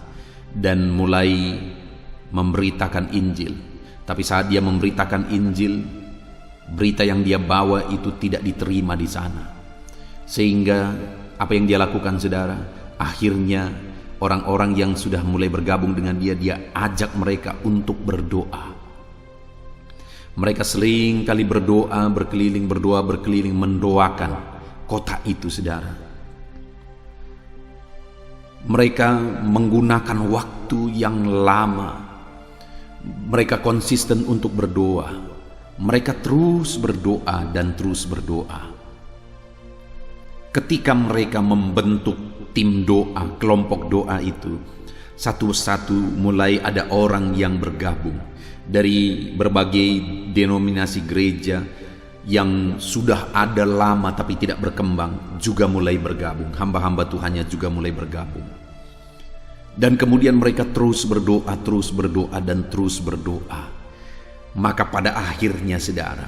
A: dan mulai memberitakan Injil. Tapi saat dia memberitakan Injil, berita yang dia bawa itu tidak diterima di sana. Sehingga apa yang dia lakukan saudara? Akhirnya orang-orang yang sudah mulai bergabung dengan dia ajak mereka untuk berdoa. Mereka sering kali berdoa, berkeliling, mendoakan kota itu saudara. Mereka menggunakan waktu yang lama. Mereka konsisten untuk berdoa. Mereka terus berdoa dan terus berdoa. Ketika mereka membentuk tim doa, kelompok doa itu, satu-satu mulai ada orang yang bergabung dari berbagai denominasi gereja yang sudah ada lama tapi tidak berkembang, juga mulai bergabung. Hamba-hamba Tuhannya juga mulai bergabung. Dan kemudian mereka terus berdoa, dan terus berdoa. Maka pada akhirnya saudara,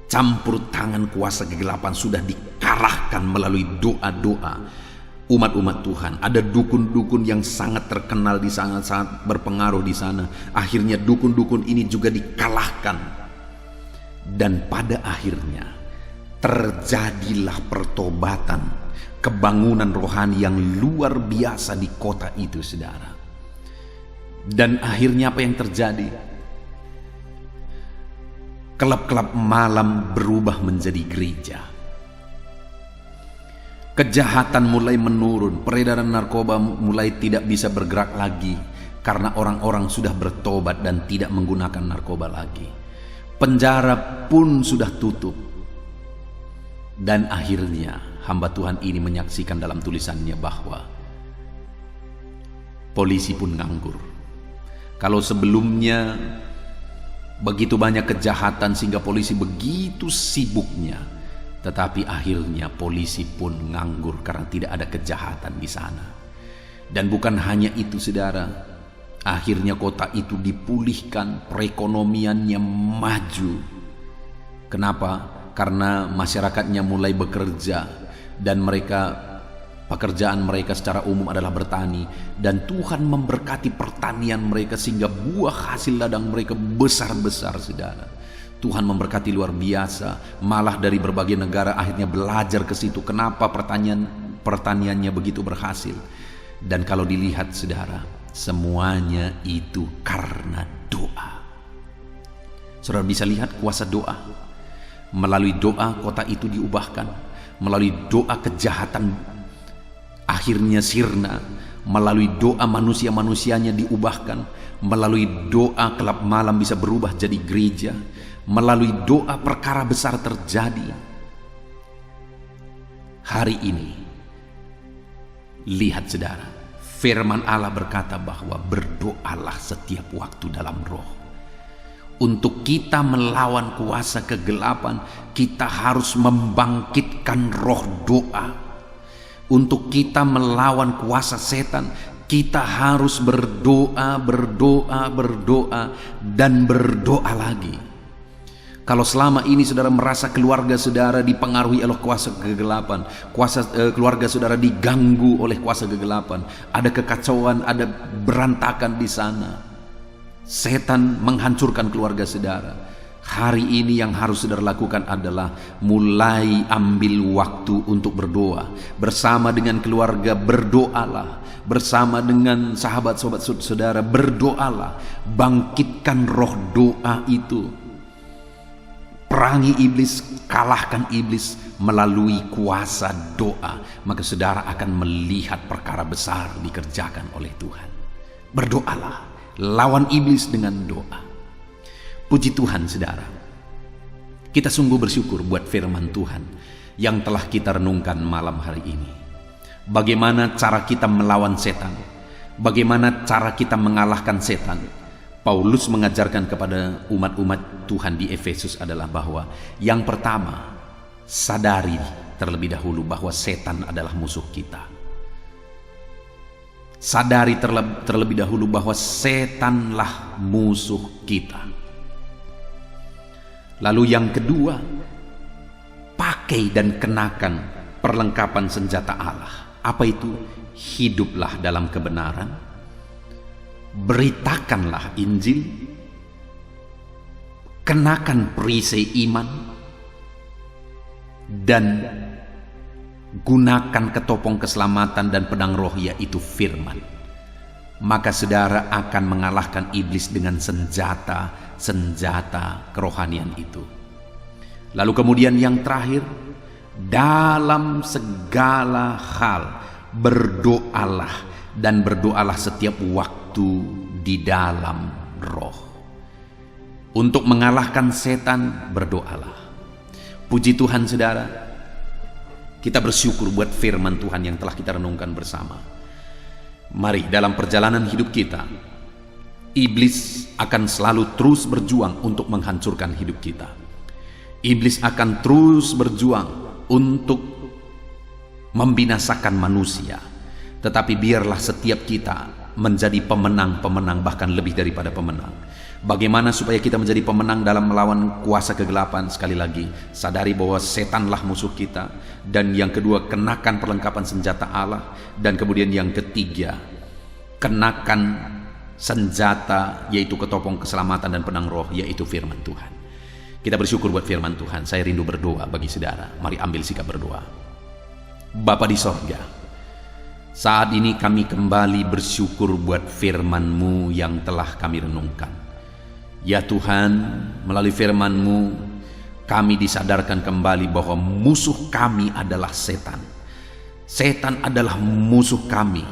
A: campur tangan kuasa kegelapan sudah dikalahkan melalui doa-doa umat-umat Tuhan. Ada dukun-dukun yang sangat terkenal di sana, sangat berpengaruh di sana. Akhirnya dukun-dukun ini juga dikalahkan. Dan pada akhirnya terjadilah pertobatan, kebangunan rohani yang luar biasa di kota itu saudara. Dan akhirnya apa yang terjadi? Klub-klub malam berubah menjadi gereja. Kejahatan mulai menurun, peredaran narkoba mulai tidak bisa bergerak lagi karena orang-orang sudah bertobat dan tidak menggunakan narkoba lagi. Penjara pun sudah tutup. Dan akhirnya hamba Tuhan ini menyaksikan dalam tulisannya bahwa polisi pun nganggur. Kalau sebelumnya begitu banyak kejahatan sehingga polisi begitu sibuknya, tetapi akhirnya polisi pun nganggur karena tidak ada kejahatan di sana. Dan bukan hanya itu saudara, akhirnya kota itu dipulihkan, perekonomiannya maju Kenapa? Karena masyarakatnya mulai bekerja dan pekerjaan mereka secara umum adalah bertani, dan Tuhan memberkati pertanian mereka sehingga buah hasil ladang mereka besar-besar, saudara. Tuhan memberkati luar biasa. Malah dari berbagai negara akhirnya belajar ke situ. Kenapa pertaniannya begitu berhasil? Dan kalau dilihat, saudara, semuanya itu karena doa. Saudara bisa lihat kuasa doa. Melalui doa kota itu diubahkan. Melalui doa kejahatan akhirnya sirna. Melalui doa manusia-manusianya diubahkan. Melalui doa kelab malam bisa berubah jadi gereja. Melalui doa perkara besar terjadi. Hari ini, lihat saudara, firman Allah berkata bahwa berdoalah setiap waktu dalam roh. Untuk kita melawan kuasa kegelapan, kita harus membangkitkan roh doa. Untuk kita melawan kuasa setan, kita harus berdoa, dan berdoa lagi. Kalau selama ini saudara merasa keluarga saudara dipengaruhi oleh kuasa kegelapan, keluarga saudara diganggu oleh kuasa kegelapan, ada kekacauan, ada berantakan di sana, setan menghancurkan keluarga saudara. Hari ini yang harus saudara lakukan adalah mulai ambil waktu untuk berdoa. Bersama dengan keluarga berdoalah. Bersama dengan sahabat-sahabat saudara berdoalah. Bangkitkan roh doa itu. Perangi iblis, kalahkan iblis melalui kuasa doa. Maka saudara akan melihat perkara besar dikerjakan oleh Tuhan. Berdoalah. Lawan iblis dengan doa. Puji Tuhan saudara, kita sungguh bersyukur buat firman Tuhan yang telah kita renungkan malam hari ini. Bagaimana cara kita melawan setan, bagaimana cara kita mengalahkan setan. Paulus mengajarkan kepada umat-umat Tuhan di Efesus adalah bahwa yang pertama, sadari terlebih dahulu bahwa setan adalah musuh kita. Sadari terlebih dahulu bahwa setanlah musuh kita. Lalu yang kedua, pakai dan kenakan perlengkapan senjata Allah. Apa itu? Hiduplah dalam kebenaran, beritakanlah Injil, kenakan perisai iman, dan gunakan ketopong keselamatan dan pedang roh, yaitu firman. Maka saudara akan mengalahkan iblis dengan senjata kerohanian itu. Lalu kemudian yang terakhir, dalam segala hal berdoalah, dan berdoalah setiap waktu di dalam roh. Untuk mengalahkan setan, berdoalah. Puji Tuhan saudara, kita bersyukur buat firman Tuhan yang telah kita renungkan bersama. Mari dalam perjalanan hidup kita, iblis akan selalu terus berjuang untuk menghancurkan hidup kita. Iblis akan terus berjuang untuk membinasakan manusia. Tetapi biarlah setiap kita menjadi pemenang-pemenang, bahkan lebih daripada pemenang. Bagaimana supaya kita menjadi pemenang dalam melawan kuasa kegelapan? Sekali lagi, sadari bahwa setanlah musuh kita. Dan yang kedua, kenakan perlengkapan senjata Allah. Dan kemudian yang ketiga, kenakan senjata, yaitu ketopong keselamatan dan pedang roh, yaitu firman Tuhan. Kita bersyukur buat firman Tuhan. Saya rindu berdoa bagi saudara. Mari ambil sikap berdoa. Bapa di sorga, saat ini kami kembali bersyukur buat firman-Mu yang telah kami renungkan. Ya Tuhan, melalui firman-Mu kami disadarkan kembali bahwa musuh kami adalah setan. Setan adalah musuh kami.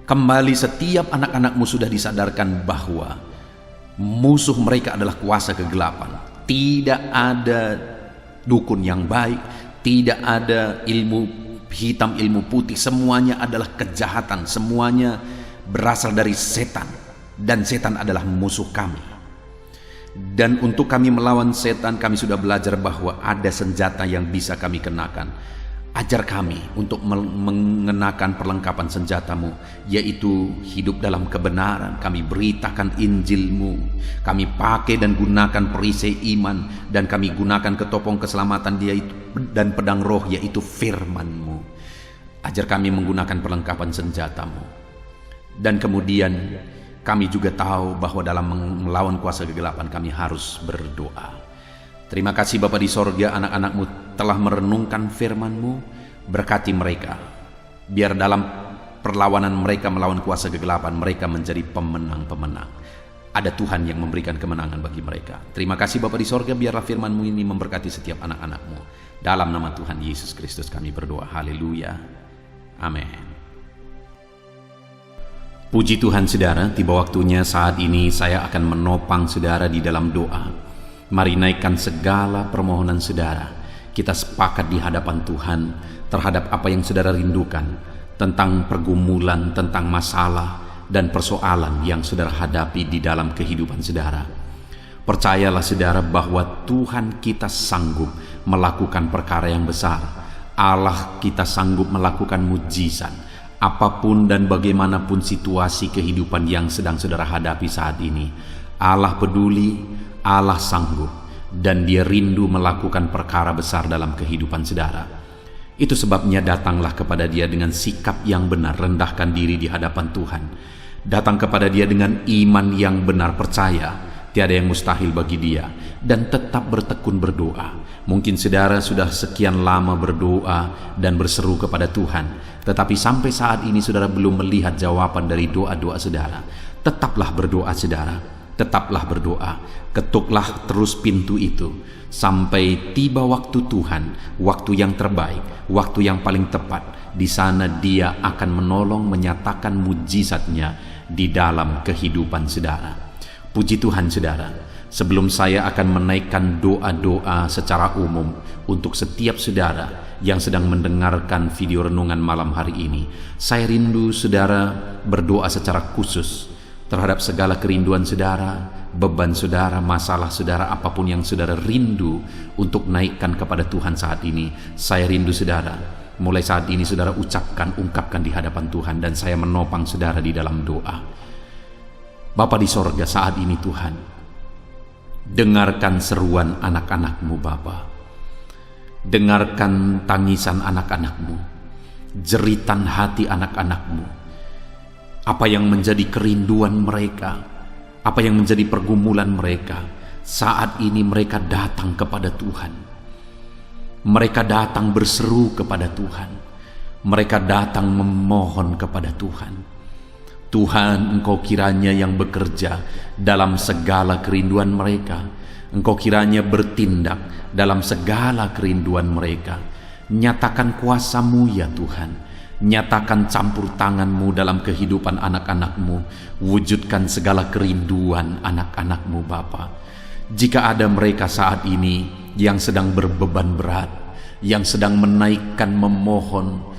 A: Kembali setiap anak-anak-Mu sudah disadarkan bahwa musuh mereka adalah kuasa kegelapan. Tidak ada dukun yang baik, tidak ada ilmu hitam, ilmu putih. Semuanya adalah kejahatan, semuanya berasal dari setan. Dan setan adalah musuh kami. Dan untuk kami melawan setan, kami sudah belajar bahwa ada senjata yang bisa kami kenakan. Ajar kami untuk mengenakan perlengkapan senjata-Mu, yaitu hidup dalam kebenaran. Kami beritakan Injil-Mu, kami pakai dan gunakan perisai iman, dan kami gunakan ketopong keselamatan yaitu dan pedang roh, yaitu firman-Mu. Ajar kami menggunakan perlengkapan senjata-Mu. Dan kemudian kami juga tahu bahwa dalam melawan kuasa kegelapan kami harus berdoa. Terima kasih Bapa di sorga, anak-anak-Mu telah merenungkan firman-Mu. Berkati mereka, biar dalam perlawanan mereka melawan kuasa kegelapan, mereka menjadi pemenang-pemenang. Ada Tuhan yang memberikan kemenangan bagi mereka. Terima kasih Bapa di sorga, biarlah firman-Mu ini memberkati setiap anak-anak-Mu. Dalam nama Tuhan Yesus Kristus kami berdoa. Haleluya. Amin. Puji Tuhan saudara, tiba waktunya saat ini saya akan menopang saudara di dalam doa. Mari naikkan segala permohonan saudara. Kita sepakat di hadapan Tuhan terhadap apa yang saudara rindukan, tentang pergumulan, tentang masalah dan persoalan yang saudara hadapi di dalam kehidupan saudara. Percayalah saudara bahwa Tuhan kita sanggup melakukan perkara yang besar. Allah kita sanggup melakukan mujizat. Apapun dan bagaimanapun situasi kehidupan yang sedang saudara hadapi saat ini, Allah peduli, Allah sanggup, dan Dia rindu melakukan perkara besar dalam kehidupan saudara. Itu sebabnya datanglah kepada Dia dengan sikap yang benar, rendahkan diri di hadapan Tuhan. Datang kepada Dia dengan iman yang benar, percaya tiada yang mustahil bagi Dia, dan tetap bertekun berdoa. Mungkin saudara sudah sekian lama berdoa dan berseru kepada Tuhan, tetapi sampai saat ini saudara belum melihat jawaban dari doa-doa saudara. Tetaplah berdoa saudara, tetaplah berdoa. Ketuklah terus pintu itu sampai tiba waktu Tuhan, waktu yang terbaik, waktu yang paling tepat. Di sana Dia akan menolong, menyatakan mujizatnya di dalam kehidupan saudara. Puji Tuhan saudara, sebelum saya akan menaikkan doa-doa secara umum untuk setiap saudara yang sedang mendengarkan video renungan malam hari ini, saya rindu saudara berdoa secara khusus terhadap segala kerinduan saudara, beban saudara, masalah saudara, apapun yang saudara rindu untuk naikkan kepada Tuhan saat ini. Saya rindu saudara, mulai saat ini saudara ungkapkan di hadapan Tuhan, dan saya menopang saudara di dalam doa. Bapa di sorga, saat ini Tuhan, dengarkan seruan anak-anak-Mu Bapa. Dengarkan tangisan anak-anak-Mu, jeritan hati anak-anak-Mu. Apa yang menjadi kerinduan mereka, apa yang menjadi pergumulan mereka, saat ini mereka datang kepada Tuhan. Mereka datang berseru kepada Tuhan. Mereka datang memohon kepada Tuhan. Tuhan, Engkau kiranya yang bekerja dalam segala kerinduan mereka. Engkau kiranya bertindak dalam segala kerinduan mereka. Nyatakan kuasa-Mu ya Tuhan. Nyatakan campur tangan-Mu dalam kehidupan anak-anak-Mu. Wujudkan segala kerinduan anak-anak-Mu Bapa. Jika ada mereka saat ini yang sedang berbeban berat, yang sedang menaikkan, memohon,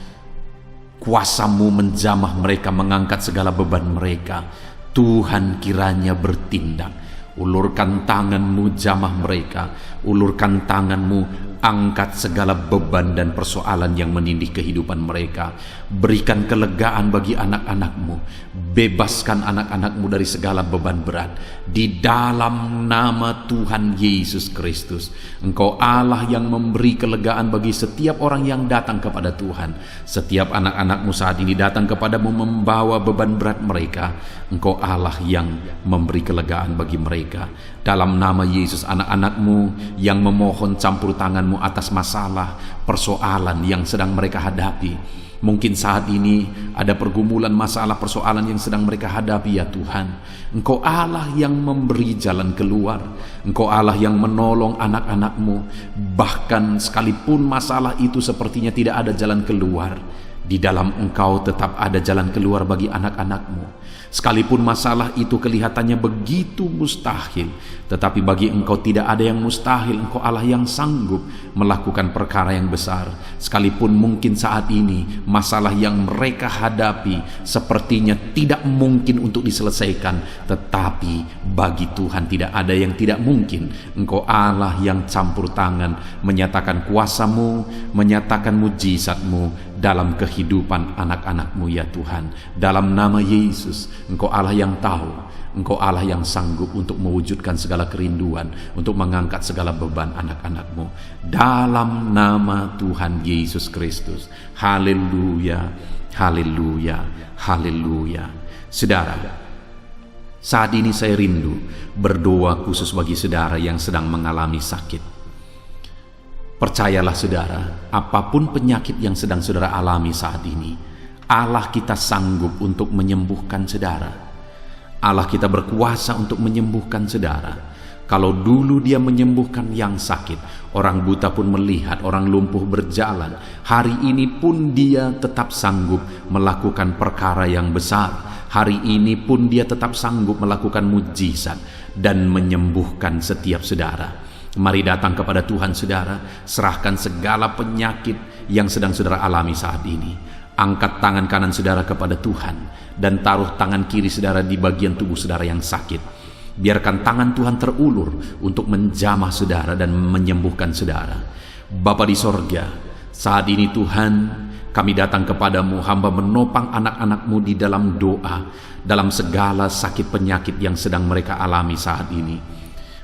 A: kuasa-Mu menjamah mereka, mengangkat segala beban mereka. Tuhan kiranya bertindak. Ulurkan tangan-Mu, jamah mereka. Ulurkan tangan-Mu, angkat segala beban dan persoalan yang menindih kehidupan mereka. Berikan kelegaan bagi anak-anak-Mu. Bebaskan anak-anak-Mu dari segala beban berat. Di dalam nama Tuhan Yesus Kristus. Engkau Allah yang memberi kelegaan bagi setiap orang yang datang kepada Tuhan. Setiap anak-anak-Mu saat ini datang kepadamu membawa beban berat mereka. Engkau Allah yang memberi kelegaan bagi mereka. Dalam nama Yesus, anak-anak-Mu yang memohon campur tangan-Mu atas masalah, persoalan yang sedang mereka hadapi. Mungkin saat ini ada pergumulan, masalah, persoalan yang sedang mereka hadapi ya Tuhan. Engkau Allah yang memberi jalan keluar. Engkau Allah yang menolong anak-anak-Mu. Bahkan sekalipun masalah itu sepertinya tidak ada jalan keluar, Di dalam Engkau tetap ada jalan keluar bagi anak-anak-Mu. Sekalipun masalah itu kelihatannya begitu mustahil, tetapi bagi Engkau tidak ada yang mustahil. Engkau Allah yang sanggup melakukan perkara yang besar. Sekalipun mungkin saat ini masalah yang mereka hadapi sepertinya tidak mungkin untuk diselesaikan, tetapi bagi Tuhan tidak ada yang tidak mungkin. Engkau Allah yang campur tangan, menyatakan kuasa-Mu, menyatakan mujizat-Mu dalam kehidupan anak-anak-Mu ya Tuhan. Dalam nama Yesus, Engkau Allah yang tahu, Engkau Allah yang sanggup untuk mewujudkan segala kerinduan, untuk mengangkat segala beban anak-anak-Mu. Dalam nama Tuhan Yesus Kristus. Haleluya, haleluya, haleluya. Saudara, saat ini saya rindu berdoa khusus bagi saudara yang sedang mengalami sakit. Percayalah saudara, apapun penyakit yang sedang saudara alami saat ini, Allah kita sanggup untuk menyembuhkan saudara. Allah kita berkuasa untuk menyembuhkan saudara. Kalau dulu Dia menyembuhkan yang sakit, orang buta pun melihat, orang lumpuh berjalan. Hari ini pun Dia tetap sanggup melakukan perkara yang besar. Hari ini pun Dia tetap sanggup melakukan mujizat dan menyembuhkan setiap saudara. Mari datang kepada Tuhan saudara, serahkan segala penyakit yang sedang saudara alami saat ini. Angkat tangan kanan saudara kepada Tuhan dan taruh tangan kiri saudara di bagian tubuh saudara yang sakit. Biarkan tangan Tuhan terulur untuk menjamah saudara dan menyembuhkan saudara. Bapa di sorga, saat ini Tuhan, kami datang kepadamu, hamba menopang anak-anak-Mu di dalam doa, dalam segala sakit penyakit yang sedang mereka alami saat ini.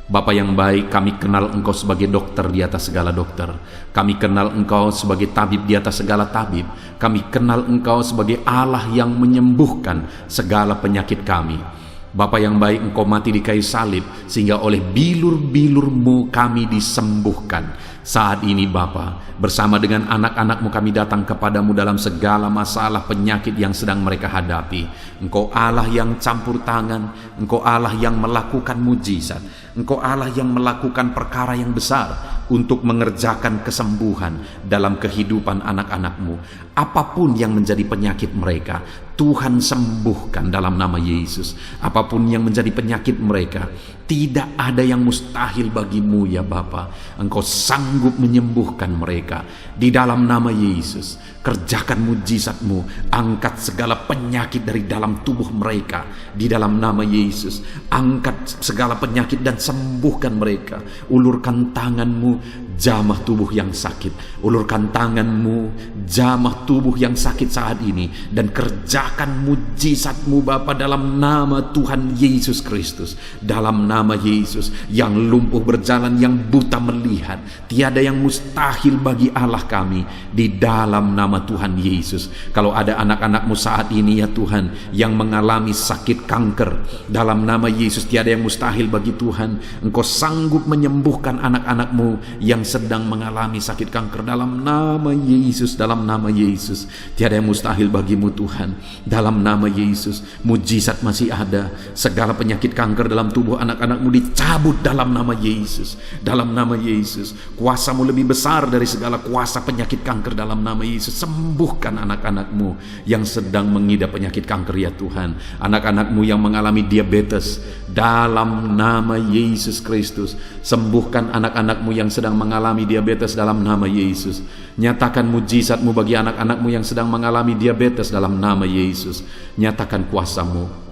A: Bapa yang baik, kami kenal Engkau sebagai dokter di atas segala dokter. Kami kenal Engkau sebagai tabib di atas segala tabib. Kami kenal Engkau sebagai Allah yang menyembuhkan segala penyakit kami. Bapa yang baik, Engkau mati di kayu salib sehingga oleh bilur-bilur-Mu kami disembuhkan. Saat ini Bapa, bersama dengan anak-anak-Mu kami datang kepadamu dalam segala masalah penyakit yang sedang mereka hadapi. Engkau Allah yang campur tangan, Engkau Allah yang melakukan mujizat, Engkau Allah yang melakukan perkara yang besar untuk mengerjakan kesembuhan dalam kehidupan anak-anak-Mu. Apapun yang menjadi penyakit mereka, Tuhan sembuhkan dalam nama Yesus. Apapun yang menjadi penyakit mereka, tidak ada yang mustahil bagi-Mu ya Bapa. Engkau sanggup menyembuhkan mereka di dalam nama Yesus. Kerjakan mujizat-Mu, angkat segala penyakit dari dalam tubuh mereka di dalam nama Yesus. Angkat segala penyakit dan sembuhkan mereka. Ulurkan tangan-Mu, jamah tubuh yang sakit. Ulurkan tangan-Mu, jamah tubuh yang sakit saat ini, dan kerjakan mujizat-Mu Bapa dalam nama Tuhan Yesus Kristus. Dalam nama Yesus, yang lumpuh berjalan, yang buta melihat, tiada yang mustahil bagi Allah kami di dalam nama Tuhan Yesus. Kalau ada anak-anak-Mu saat ini ya Tuhan yang mengalami sakit kanker, dalam nama Yesus tiada yang mustahil bagi Tuhan. Engkau sanggup menyembuhkan anak-anak-Mu yang sedang mengalami sakit kanker dalam nama Yesus. Dalam nama Yesus tiada yang mustahil bagi-Mu Tuhan. Dalam nama Yesus, mujizat masih ada. Segala penyakit kanker dalam tubuh anak-anak-Mu dicabut dalam nama Yesus. Dalam nama Yesus, kuasa-Mu lebih besar dari segala kuasa penyakit kanker dalam nama Yesus. Sembuhkan anak-anak-Mu yang sedang mengidap penyakit kanker ya Tuhan. Anak-anak-Mu yang mengalami diabetes, dalam nama Yesus Kristus. Sembuhkan anak-anak-Mu yang sedang mengalami diabetes dalam nama Yesus. Nyatakan mujizat-Mu bagi anak-anak-Mu yang sedang mengalami diabetes dalam nama Yesus. Nyatakan kuasa-Mu,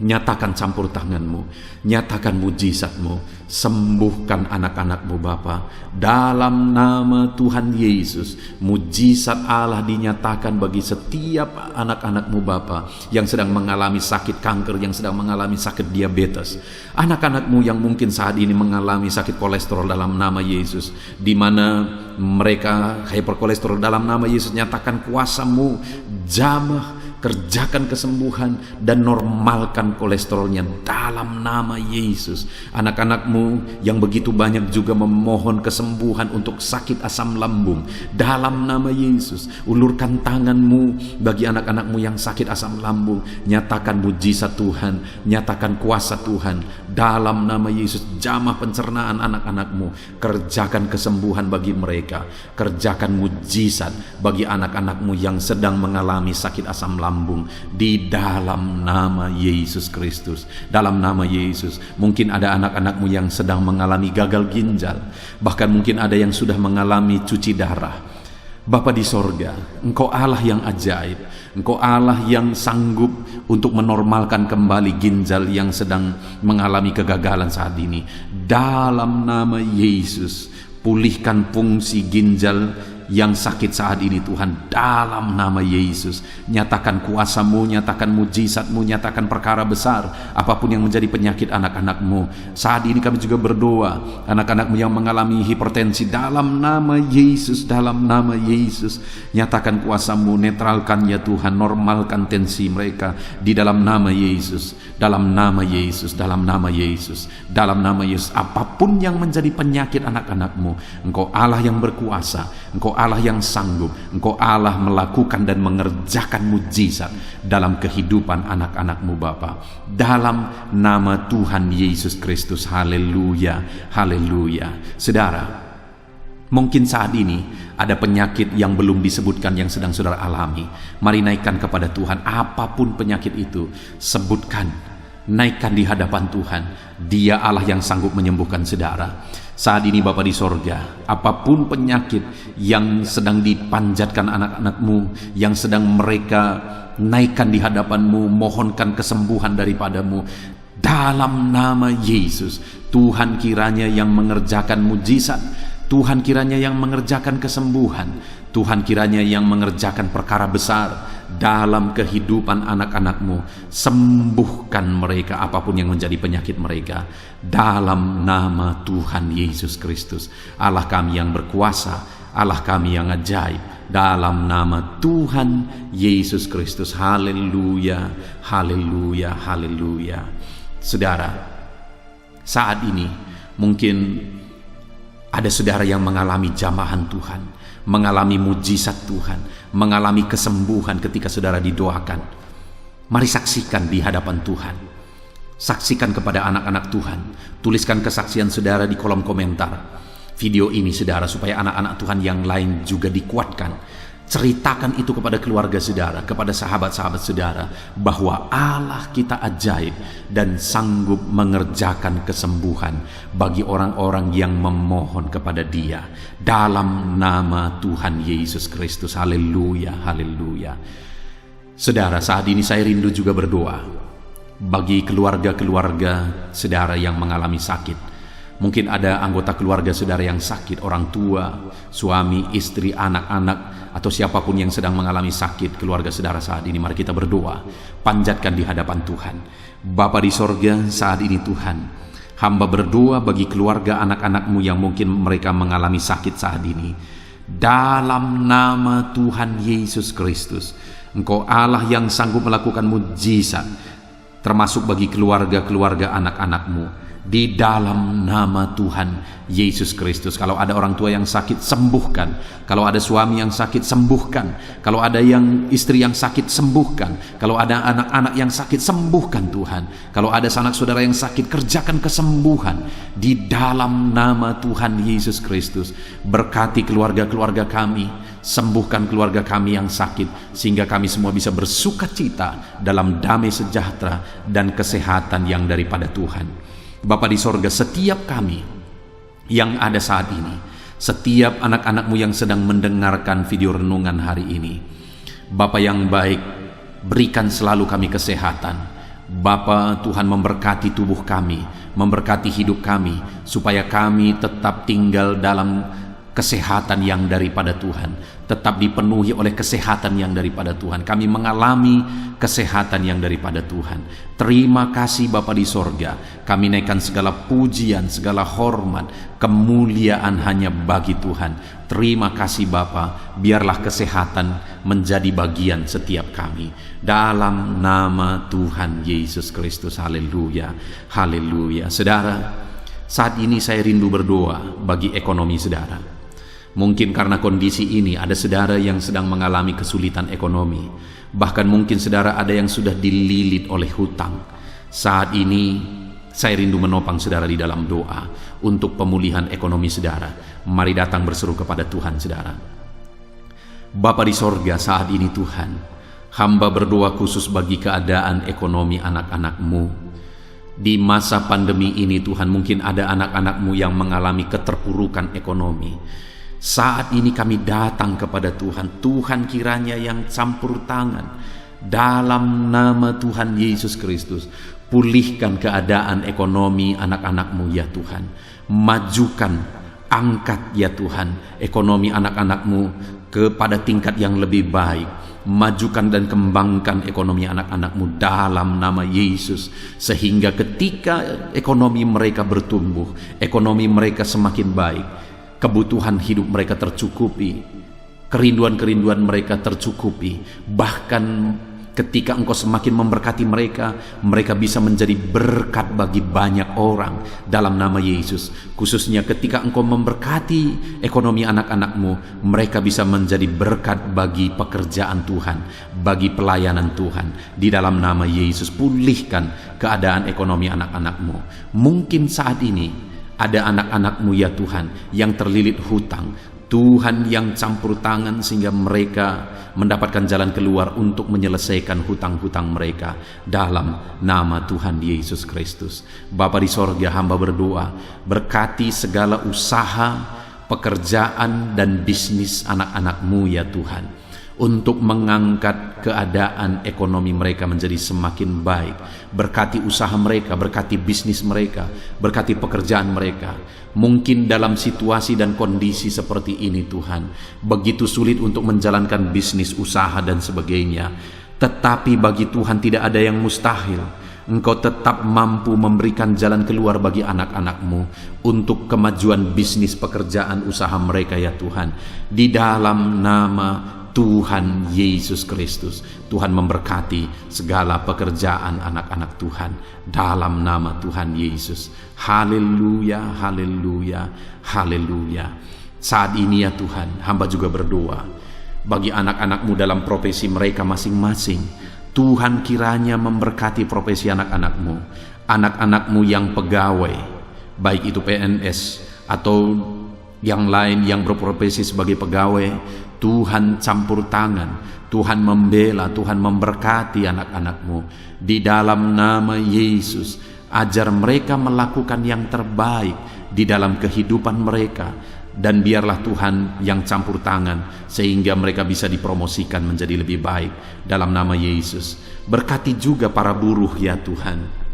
A: nyatakan campur tangan-Mu, nyatakan mujizat-Mu. Sembuhkan anak-anak-Mu Bapa dalam nama Tuhan Yesus. Mujizat Allah dinyatakan bagi setiap anak-anak-Mu Bapa yang sedang mengalami sakit kanker, yang sedang mengalami sakit diabetes. Anak-anak-Mu yang mungkin saat ini mengalami sakit kolesterol dalam nama Yesus, di mana mereka hyperkolesterol dalam nama Yesus. Nyatakan kuasa-Mu, jamah kerjakan kesembuhan dan normalkan kolesterolnya dalam nama Yesus. Anak-anakmu yang begitu banyak juga memohon kesembuhan untuk sakit asam lambung, dalam nama Yesus. Ulurkan tanganmu bagi anak-anakmu yang sakit asam lambung, nyatakan mujizat Tuhan, nyatakan kuasa Tuhan dalam nama Yesus. Jamah pencernaan anak-anakmu, kerjakan kesembuhan bagi mereka, kerjakan mujizat bagi anak-anakmu yang sedang mengalami sakit asam lambung di dalam nama Yesus Kristus. Dalam nama Yesus. Mungkin ada anak-anakmu yang sedang mengalami gagal ginjal, bahkan mungkin ada yang sudah mengalami cuci darah. Bapa di sorga, Engkau Allah yang ajaib, Engkau Allah yang sanggup untuk menormalkan kembali ginjal yang sedang mengalami kegagalan saat ini. Dalam nama Yesus, pulihkan fungsi ginjal yang sakit saat ini Tuhan, dalam nama Yesus. Nyatakan kuasa-Mu, nyatakan mujizat-Mu, nyatakan perkara besar apapun yang menjadi penyakit anak-anak-Mu. Saat ini kami juga berdoa, anak-anak-Mu yang mengalami hipertensi, dalam nama Yesus, dalam nama Yesus, nyatakan kuasa-Mu, netralkan ya Tuhan, normalkan tensi mereka di dalam nama Yesus, dalam nama Yesus, dalam nama Yesus, dalam nama Yesus. Apapun yang menjadi penyakit anak-anak-Mu, Engkau Allah yang berkuasa, Engkau Allah yang sanggup, Engkau Allah melakukan dan mengerjakan mujizat dalam kehidupan anak-anak-Mu Bapa. Dalam nama Tuhan Yesus Kristus. Haleluya, haleluya. Saudara, mungkin saat ini ada penyakit yang belum disebutkan yang sedang saudara alami. Mari naikkan kepada Tuhan apapun penyakit itu, sebutkan, naikkan di hadapan Tuhan. Dia Allah yang sanggup menyembuhkan saudara. Saat ini Bapa di sorga, apapun penyakit yang sedang dipanjatkan anak-anak-Mu, yang sedang mereka naikkan di hadapan-Mu, mohonkan kesembuhan daripada-Mu, dalam nama Yesus, Tuhan kiranya yang mengerjakan mujizat, Tuhan kiranya yang mengerjakan kesembuhan, Tuhan kiranya yang mengerjakan perkara besar dalam kehidupan anak-anak-Mu. Sembuhkan mereka apapun yang menjadi penyakit mereka, dalam nama Tuhan Yesus Kristus. Allah kami yang berkuasa, Allah kami yang ajaib, dalam nama Tuhan Yesus Kristus. Haleluya, haleluya, haleluya. Saudara, saat ini mungkin ada saudara yang mengalami jamahan Tuhan, mengalami mujizat Tuhan, mengalami kesembuhan ketika saudara didoakan. Mari saksikan di hadapan Tuhan. Saksikan kepada anak-anak Tuhan. Tuliskan kesaksian saudara di kolom komentar video ini saudara, supaya anak-anak Tuhan yang lain juga dikuatkan. Ceritakan itu kepada keluarga saudara, kepada sahabat-sahabat saudara, bahwa Allah kita ajaib dan sanggup mengerjakan kesembuhan bagi orang-orang yang memohon kepada Dia, dalam nama Tuhan Yesus Kristus. Haleluya, haleluya. Saudara, saat ini saya rindu juga berdoa bagi keluarga-keluarga saudara yang mengalami sakit. Mungkin ada anggota keluarga saudara yang sakit, orang tua, suami, istri, anak-anak, atau siapapun yang sedang mengalami sakit keluarga saudara saat ini. Mari kita berdoa, panjatkan di hadapan Tuhan. Bapa di sorga, saat ini Tuhan, hamba berdoa bagi keluarga anak-anak-Mu yang mungkin mereka mengalami sakit saat ini. Dalam nama Tuhan Yesus Kristus, Engkau Allah yang sanggup melakukan mujizat, termasuk bagi keluarga-keluarga anak-anak-Mu. Di dalam nama Tuhan Yesus Kristus. Kalau ada orang tua yang sakit, sembuhkan. Kalau ada suami yang sakit, sembuhkan. Kalau ada yang istri yang sakit, sembuhkan. Kalau ada anak-anak yang sakit, sembuhkan Tuhan. Kalau ada sanak saudara yang sakit, kerjakan kesembuhan di dalam nama Tuhan Yesus Kristus. Berkati keluarga-keluarga kami, sembuhkan keluarga kami yang sakit, sehingga kami semua bisa bersuka cita dalam damai sejahtera dan kesehatan yang daripada Tuhan. Bapa di sorga, setiap kami yang ada saat ini, setiap anak-anak-Mu yang sedang mendengarkan video renungan hari ini, Bapa yang baik, berikan selalu kami kesehatan. Bapa, Tuhan memberkati tubuh kami, memberkati hidup kami, supaya kami tetap tinggal dalam kesehatan yang daripada Tuhan, tetap dipenuhi oleh kesehatan yang daripada Tuhan. Kami mengalami kesehatan yang daripada Tuhan. Terima kasih Bapa di sorga. Kami naikkan segala pujian, segala hormat, kemuliaan hanya bagi Tuhan. Terima kasih Bapa, biarlah kesehatan menjadi bagian setiap kami. Dalam nama Tuhan Yesus Kristus. Haleluya, haleluya. Saudara, saat ini saya rindu berdoa bagi ekonomi saudara. Mungkin karena kondisi ini ada saudara yang sedang mengalami kesulitan ekonomi. Bahkan mungkin saudara ada yang sudah dililit oleh hutang. Saat ini saya rindu menopang saudara di dalam doa untuk pemulihan ekonomi saudara. Mari datang berseru kepada Tuhan saudara. Bapa di sorga, saat ini Tuhan, hamba berdoa khusus bagi keadaan ekonomi anak-anak-Mu. Di masa pandemi ini Tuhan, mungkin ada anak-anak-Mu yang mengalami keterpurukan ekonomi. Saat ini kami datang kepada Tuhan. Tuhan kiranya yang campur tangan dalam nama Tuhan Yesus Kristus. Pulihkan keadaan ekonomi anak-anak-Mu ya Tuhan. Majukan, angkat ya Tuhan ekonomi anak-anak-Mu kepada tingkat yang lebih baik. Majukan dan kembangkan ekonomi anak-anak-Mu dalam nama Yesus, sehingga ketika ekonomi mereka bertumbuh, ekonomi mereka semakin baik, kebutuhan hidup mereka tercukupi, kerinduan-kerinduan mereka tercukupi. Bahkan ketika Engkau semakin memberkati mereka, mereka bisa menjadi berkat bagi banyak orang dalam nama Yesus. Khususnya ketika Engkau memberkati ekonomi anak-anak-Mu, mereka bisa menjadi berkat bagi pekerjaan Tuhan, bagi pelayanan Tuhan. Di dalam nama Yesus, pulihkan keadaan ekonomi anak-anak-Mu. Mungkin saat ini ada anak-anak-Mu ya Tuhan yang terlilit hutang. Tuhan yang campur tangan sehingga mereka mendapatkan jalan keluar untuk menyelesaikan hutang-hutang mereka dalam nama Tuhan Yesus Kristus. Bapa di sorga, hamba berdoa, berkati segala usaha, pekerjaan dan bisnis anak-anak-Mu ya Tuhan, untuk mengangkat keadaan ekonomi mereka menjadi semakin baik. Berkati usaha mereka, berkati bisnis mereka, berkati pekerjaan mereka. Mungkin dalam situasi dan kondisi seperti ini Tuhan, begitu sulit untuk menjalankan bisnis, usaha dan sebagainya. Tetapi bagi Tuhan tidak ada yang mustahil. Engkau tetap mampu memberikan jalan keluar bagi anak-anak-Mu untuk kemajuan bisnis, pekerjaan, usaha mereka ya Tuhan. Di dalam nama Tuhan Yesus Kristus, Tuhan memberkati segala pekerjaan anak-anak Tuhan dalam nama Tuhan Yesus. Haleluya, haleluya, haleluya. Saat ini ya Tuhan, hamba juga berdoa bagi anak-anak-Mu dalam profesi mereka masing-masing. Tuhan kiranya memberkati profesi anak-anak-Mu, anak-anak-Mu yang pegawai, baik itu PNS atau yang lain yang berprofesi sebagai pegawai. Tuhan campur tangan, Tuhan membela, Tuhan memberkati anak-anak-Mu. Di dalam nama Yesus, ajar mereka melakukan yang terbaik di dalam kehidupan mereka. Dan biarlah Tuhan yang campur tangan sehingga mereka bisa dipromosikan menjadi lebih baik dalam nama Yesus. Berkati juga para buruh ya Tuhan.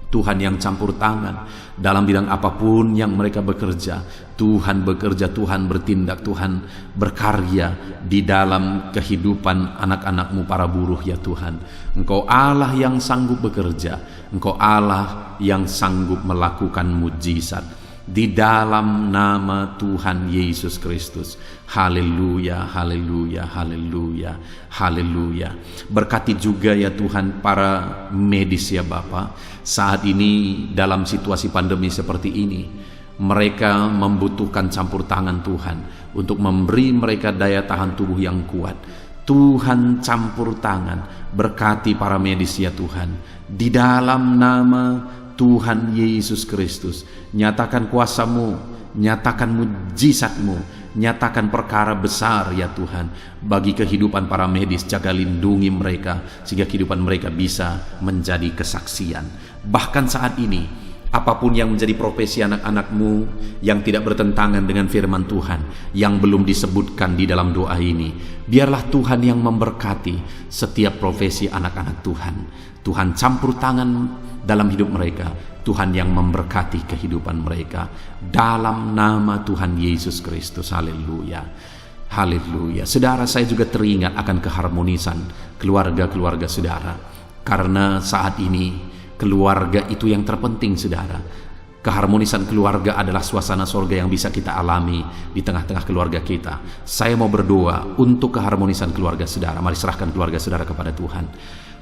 A: Tuhan yang campur tangan dalam bidang apapun yang mereka bekerja. Tuhan bekerja, Tuhan bertindak, Tuhan berkarya di dalam kehidupan anak-anak-Mu para buruh ya Tuhan. Engkau Allah yang sanggup bekerja, Engkau Allah yang sanggup melakukan mujizat. Di dalam nama Tuhan Yesus Kristus. Haleluya, haleluya, haleluya, haleluya. Berkati juga ya Tuhan para medis ya Bapa. Saat ini dalam situasi pandemi seperti ini, mereka membutuhkan campur tangan Tuhan untuk memberi mereka daya tahan tubuh yang kuat. Tuhan campur tangan, berkati para medis ya Tuhan. Di dalam nama Tuhan Yesus Kristus, nyatakan kuasa-Mu, nyatakan mujizat-Mu, nyatakan perkara besar ya Tuhan bagi kehidupan para medis. Jaga lindungi mereka sehingga kehidupan mereka bisa menjadi kesaksian. Bahkan saat ini Apapun yang menjadi profesi anak-anak-Mu yang tidak bertentangan dengan firman Tuhan, yang belum disebutkan di dalam doa ini, biarlah Tuhan yang memberkati setiap profesi anak-anak Tuhan. Tuhan campur tangan dalam hidup mereka, Tuhan yang memberkati kehidupan mereka. Dalam nama Tuhan Yesus Kristus, haleluya. Haleluya. Saudara, saya juga teringat akan keharmonisan keluarga-keluarga saudara. Karena saat ini keluarga itu yang terpenting, saudara. Keharmonisan keluarga adalah suasana sorga yang bisa kita alami di tengah-tengah keluarga kita. Saya mau berdoa untuk keharmonisan keluarga saudara. Mari serahkan keluarga saudara kepada Tuhan.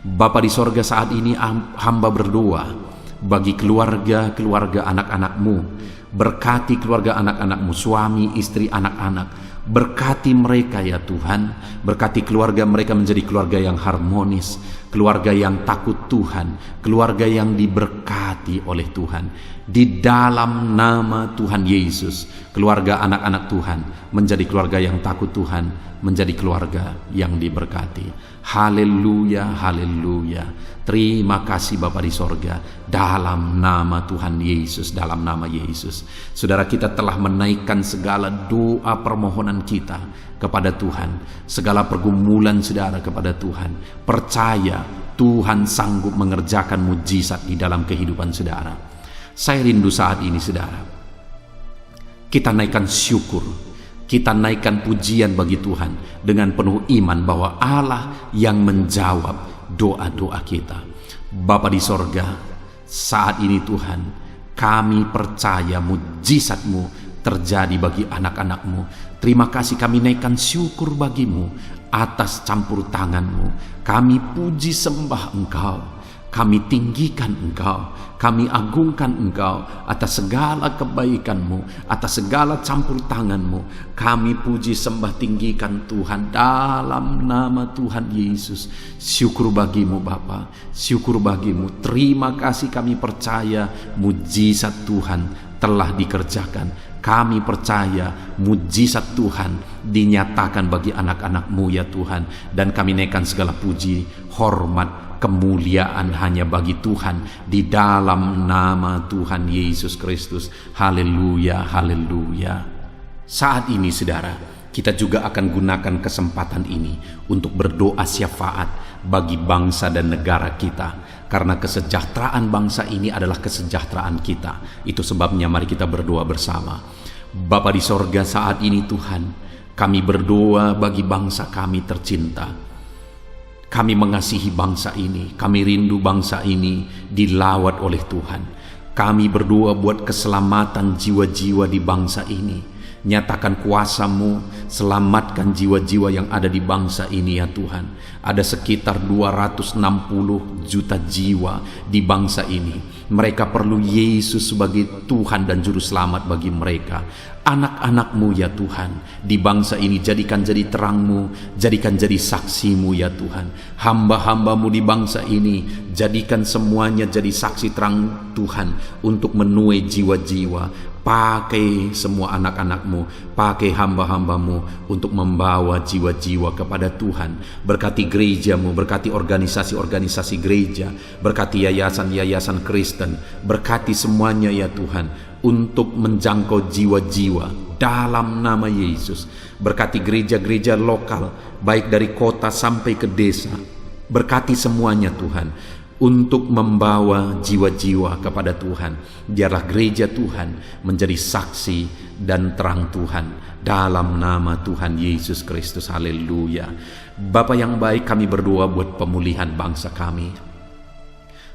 A: Bapa di sorga, saat ini hamba berdoa bagi keluarga anak-anak-Mu. Berkati keluarga anak-anak-Mu, suami, istri, anak-anak. Berkati mereka ya Tuhan. Berkati keluarga mereka menjadi keluarga yang harmonis, keluarga yang takut Tuhan, keluarga yang diberkati oleh Tuhan. Di dalam nama Tuhan Yesus, keluarga anak-anak Tuhan menjadi keluarga yang takut Tuhan, menjadi keluarga yang diberkati. Haleluya, haleluya. Terima kasih Bapa di sorga, dalam nama Tuhan Yesus, dalam nama Yesus. Saudara, kita telah menaikkan segala doa permohonan kita kepada Tuhan, segala pergumulan saudara kepada Tuhan. Percaya Tuhan sanggup mengerjakan mujizat di dalam kehidupan saudara. Saya rindu saat ini saudara, kita naikkan syukur, kita naikkan pujian bagi Tuhan dengan penuh iman bahwa Allah yang menjawab doa-doa kita. Bapa di sorga, saat ini Tuhan, kami percaya mujizat-Mu terjadi bagi anak-anak-Mu. Terima kasih, kami naikkan syukur bagi-Mu atas campur tangan-Mu. Kami puji sembah Engkau, kami tinggikan Engkau, kami agungkan Engkau atas segala kebaikan-Mu, atas segala campur tangan-Mu. Kami puji sembah tinggikan Tuhan dalam nama Tuhan Yesus. Syukur bagi-Mu Bapa, syukur bagi-Mu. Terima kasih, kami percaya mujizat Tuhan telah dikerjakan. Kami percaya mujizat Tuhan dinyatakan bagi anak-anak-Mu ya Tuhan. Dan kami naikkan segala puji, hormat, kemuliaan hanya bagi Tuhan di dalam nama Tuhan Yesus Kristus. Haleluya, haleluya. Saat ini saudara, kita juga akan gunakan kesempatan ini untuk berdoa syafaat bagi bangsa dan negara kita, karena kesejahteraan bangsa ini adalah kesejahteraan kita. Itu sebabnya mari kita berdoa bersama. Bapa di sorga, saat ini Tuhan, kami berdoa bagi bangsa kami tercinta. Kami mengasihi bangsa ini, kami rindu bangsa ini dilawat oleh Tuhan. Kami berdoa buat keselamatan jiwa-jiwa di bangsa ini. Nyatakan kuasa-Mu, selamatkan jiwa-jiwa yang ada di bangsa ini ya Tuhan. Ada sekitar 260 juta jiwa di bangsa ini. Mereka perlu Yesus sebagai Tuhan dan Juru Selamat bagi mereka. Anak-anak-Mu ya Tuhan, di bangsa ini jadikan jadi terang-Mu, jadikan jadi saksi-Mu ya Tuhan. Hamba-hamba-Mu di bangsa ini, jadikan semuanya jadi saksi terang Tuhan untuk menuai jiwa-jiwa. Pakai semua anak-anak-Mu, pakai hamba-hamba-Mu untuk membawa jiwa-jiwa kepada Tuhan. Berkati gereja-Mu, berkati organisasi-organisasi gereja, berkati yayasan-yayasan Kristen, berkati semuanya ya Tuhan untuk menjangkau jiwa-jiwa dalam nama Yesus. Berkati gereja-gereja lokal, baik dari kota sampai ke desa. Berkati semuanya Tuhan untuk membawa jiwa-jiwa kepada Tuhan. Biarlah gereja Tuhan menjadi saksi dan terang Tuhan dalam nama Tuhan Yesus Kristus. Haleluya. Bapa yang baik, kami berdoa buat pemulihan bangsa kami.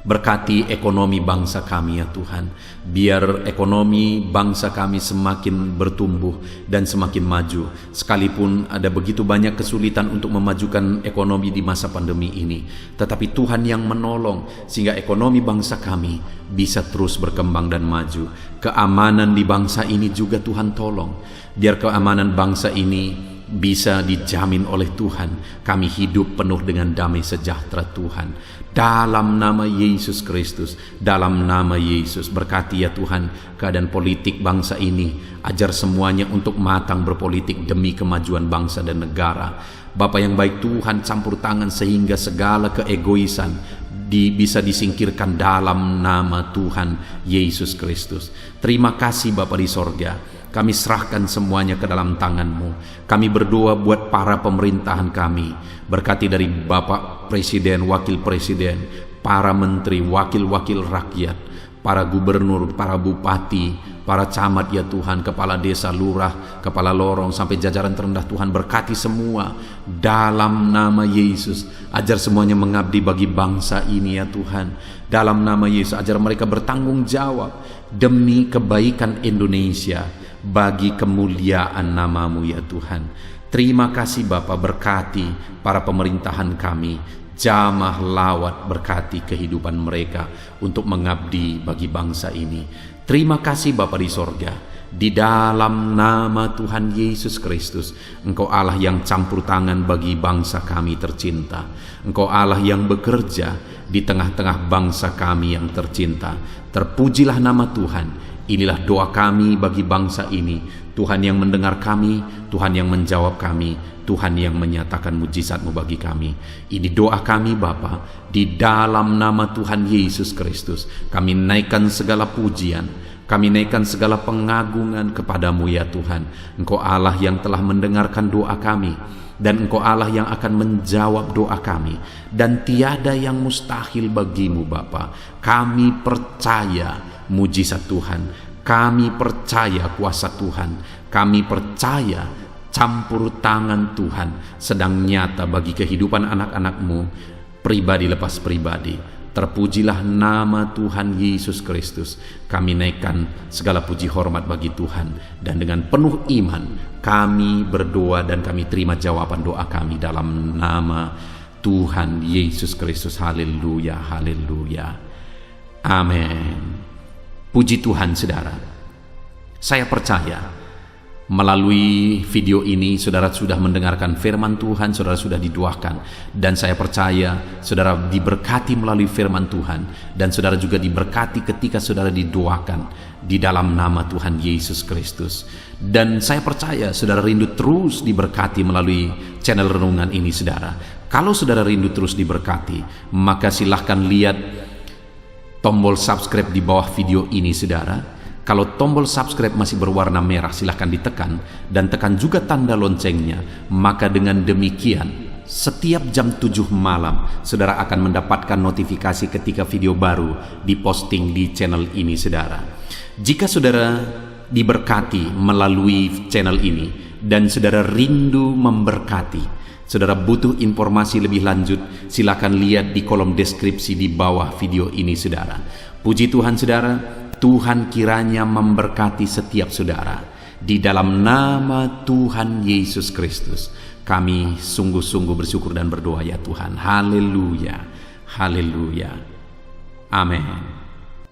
A: Berkati ekonomi bangsa kami ya Tuhan. Biar ekonomi bangsa kami semakin bertumbuh dan semakin maju. Sekalipun ada begitu banyak kesulitan untuk memajukan ekonomi di masa pandemi ini, tetapi Tuhan yang menolong sehingga ekonomi bangsa kami bisa terus berkembang dan maju. Keamanan di bangsa ini juga Tuhan tolong. Biar keamanan bangsa ini bisa dijamin oleh Tuhan. Kami hidup penuh dengan damai sejahtera Tuhan. Dalam nama Yesus Kristus, dalam nama Yesus, berkati ya Tuhan keadaan politik bangsa ini. Ajar semuanya untuk matang berpolitik demi kemajuan bangsa dan negara. Bapa yang baik Tuhan, campur tangan sehingga segala keegoisan bisa disingkirkan dalam nama Tuhan Yesus Kristus. Terima kasih Bapa di sorga. Kami serahkan semuanya ke dalam tangan-Mu. Kami berdoa buat para pemerintahan kami. Berkati dari Bapak Presiden, Wakil Presiden, para menteri, wakil-wakil rakyat, para gubernur, para bupati, para camat ya Tuhan, kepala desa, lurah, kepala lorong, sampai jajaran terendah Tuhan. Berkati semua dalam nama Yesus. Ajar semuanya mengabdi bagi bangsa ini ya Tuhan. Dalam nama Yesus, ajar mereka bertanggung jawab demi kebaikan Indonesia, bagi kemuliaan nama-Mu ya Tuhan. Terima kasih Bapa, berkati para pemerintahan kami. Jamah lawat, berkati kehidupan mereka untuk mengabdi bagi bangsa ini. Terima kasih Bapa di sorga. Di dalam nama Tuhan Yesus Kristus, Engkau Allah yang campur tangan bagi bangsa kami tercinta. Engkau Allah yang bekerja di tengah-tengah bangsa kami yang tercinta. Terpujilah nama Tuhan. Inilah doa kami bagi bangsa ini. Tuhan yang mendengar kami, Tuhan yang menjawab kami, Tuhan yang menyatakan mujizat-Mu bagi kami. Ini doa kami Bapa, di dalam nama Tuhan Yesus Kristus. Kami naikkan segala pujian, kami naikkan segala pengagungan kepadamu ya Tuhan. Engkau Allah yang telah mendengarkan doa kami, dan Engkau Allah yang akan menjawab doa kami, dan tiada yang mustahil bagimu Bapa. Kami percaya mujizat Tuhan, kami percaya kuasa Tuhan, kami percaya campur tangan Tuhan sedang nyata bagi kehidupan anak-anak-Mu, pribadi lepas pribadi. Terpujilah nama Tuhan Yesus Kristus. Kami naikkan segala puji hormat bagi Tuhan, dan dengan penuh iman kami berdoa dan kami terima jawaban doa kami dalam nama Tuhan Yesus Kristus. Haleluya, haleluya, amin. Puji Tuhan saudara. Saya percaya melalui video ini saudara sudah mendengarkan firman Tuhan, saudara sudah didoakan, dan saya percaya saudara diberkati melalui firman Tuhan, dan saudara juga diberkati ketika saudara didoakan di dalam nama Tuhan Yesus Kristus. Dan saya percaya saudara rindu terus diberkati melalui channel renungan ini saudara. Kalau saudara rindu terus diberkati, maka silahkan lihat tombol subscribe di bawah video ini saudara. Kalau tombol subscribe masih berwarna merah, silahkan ditekan, dan tekan juga tanda loncengnya. Maka dengan demikian setiap jam 7 malam saudara akan mendapatkan notifikasi ketika video baru diposting di channel ini saudara. Jika saudara diberkati melalui channel ini dan saudara rindu memberkati, saudara butuh informasi lebih lanjut, silakan lihat di kolom deskripsi di bawah video ini saudara. Puji Tuhan saudara, Tuhan kiranya memberkati setiap saudara. Di dalam nama Tuhan Yesus Kristus, kami sungguh-sungguh bersyukur dan berdoa ya Tuhan. Haleluya, haleluya, amin.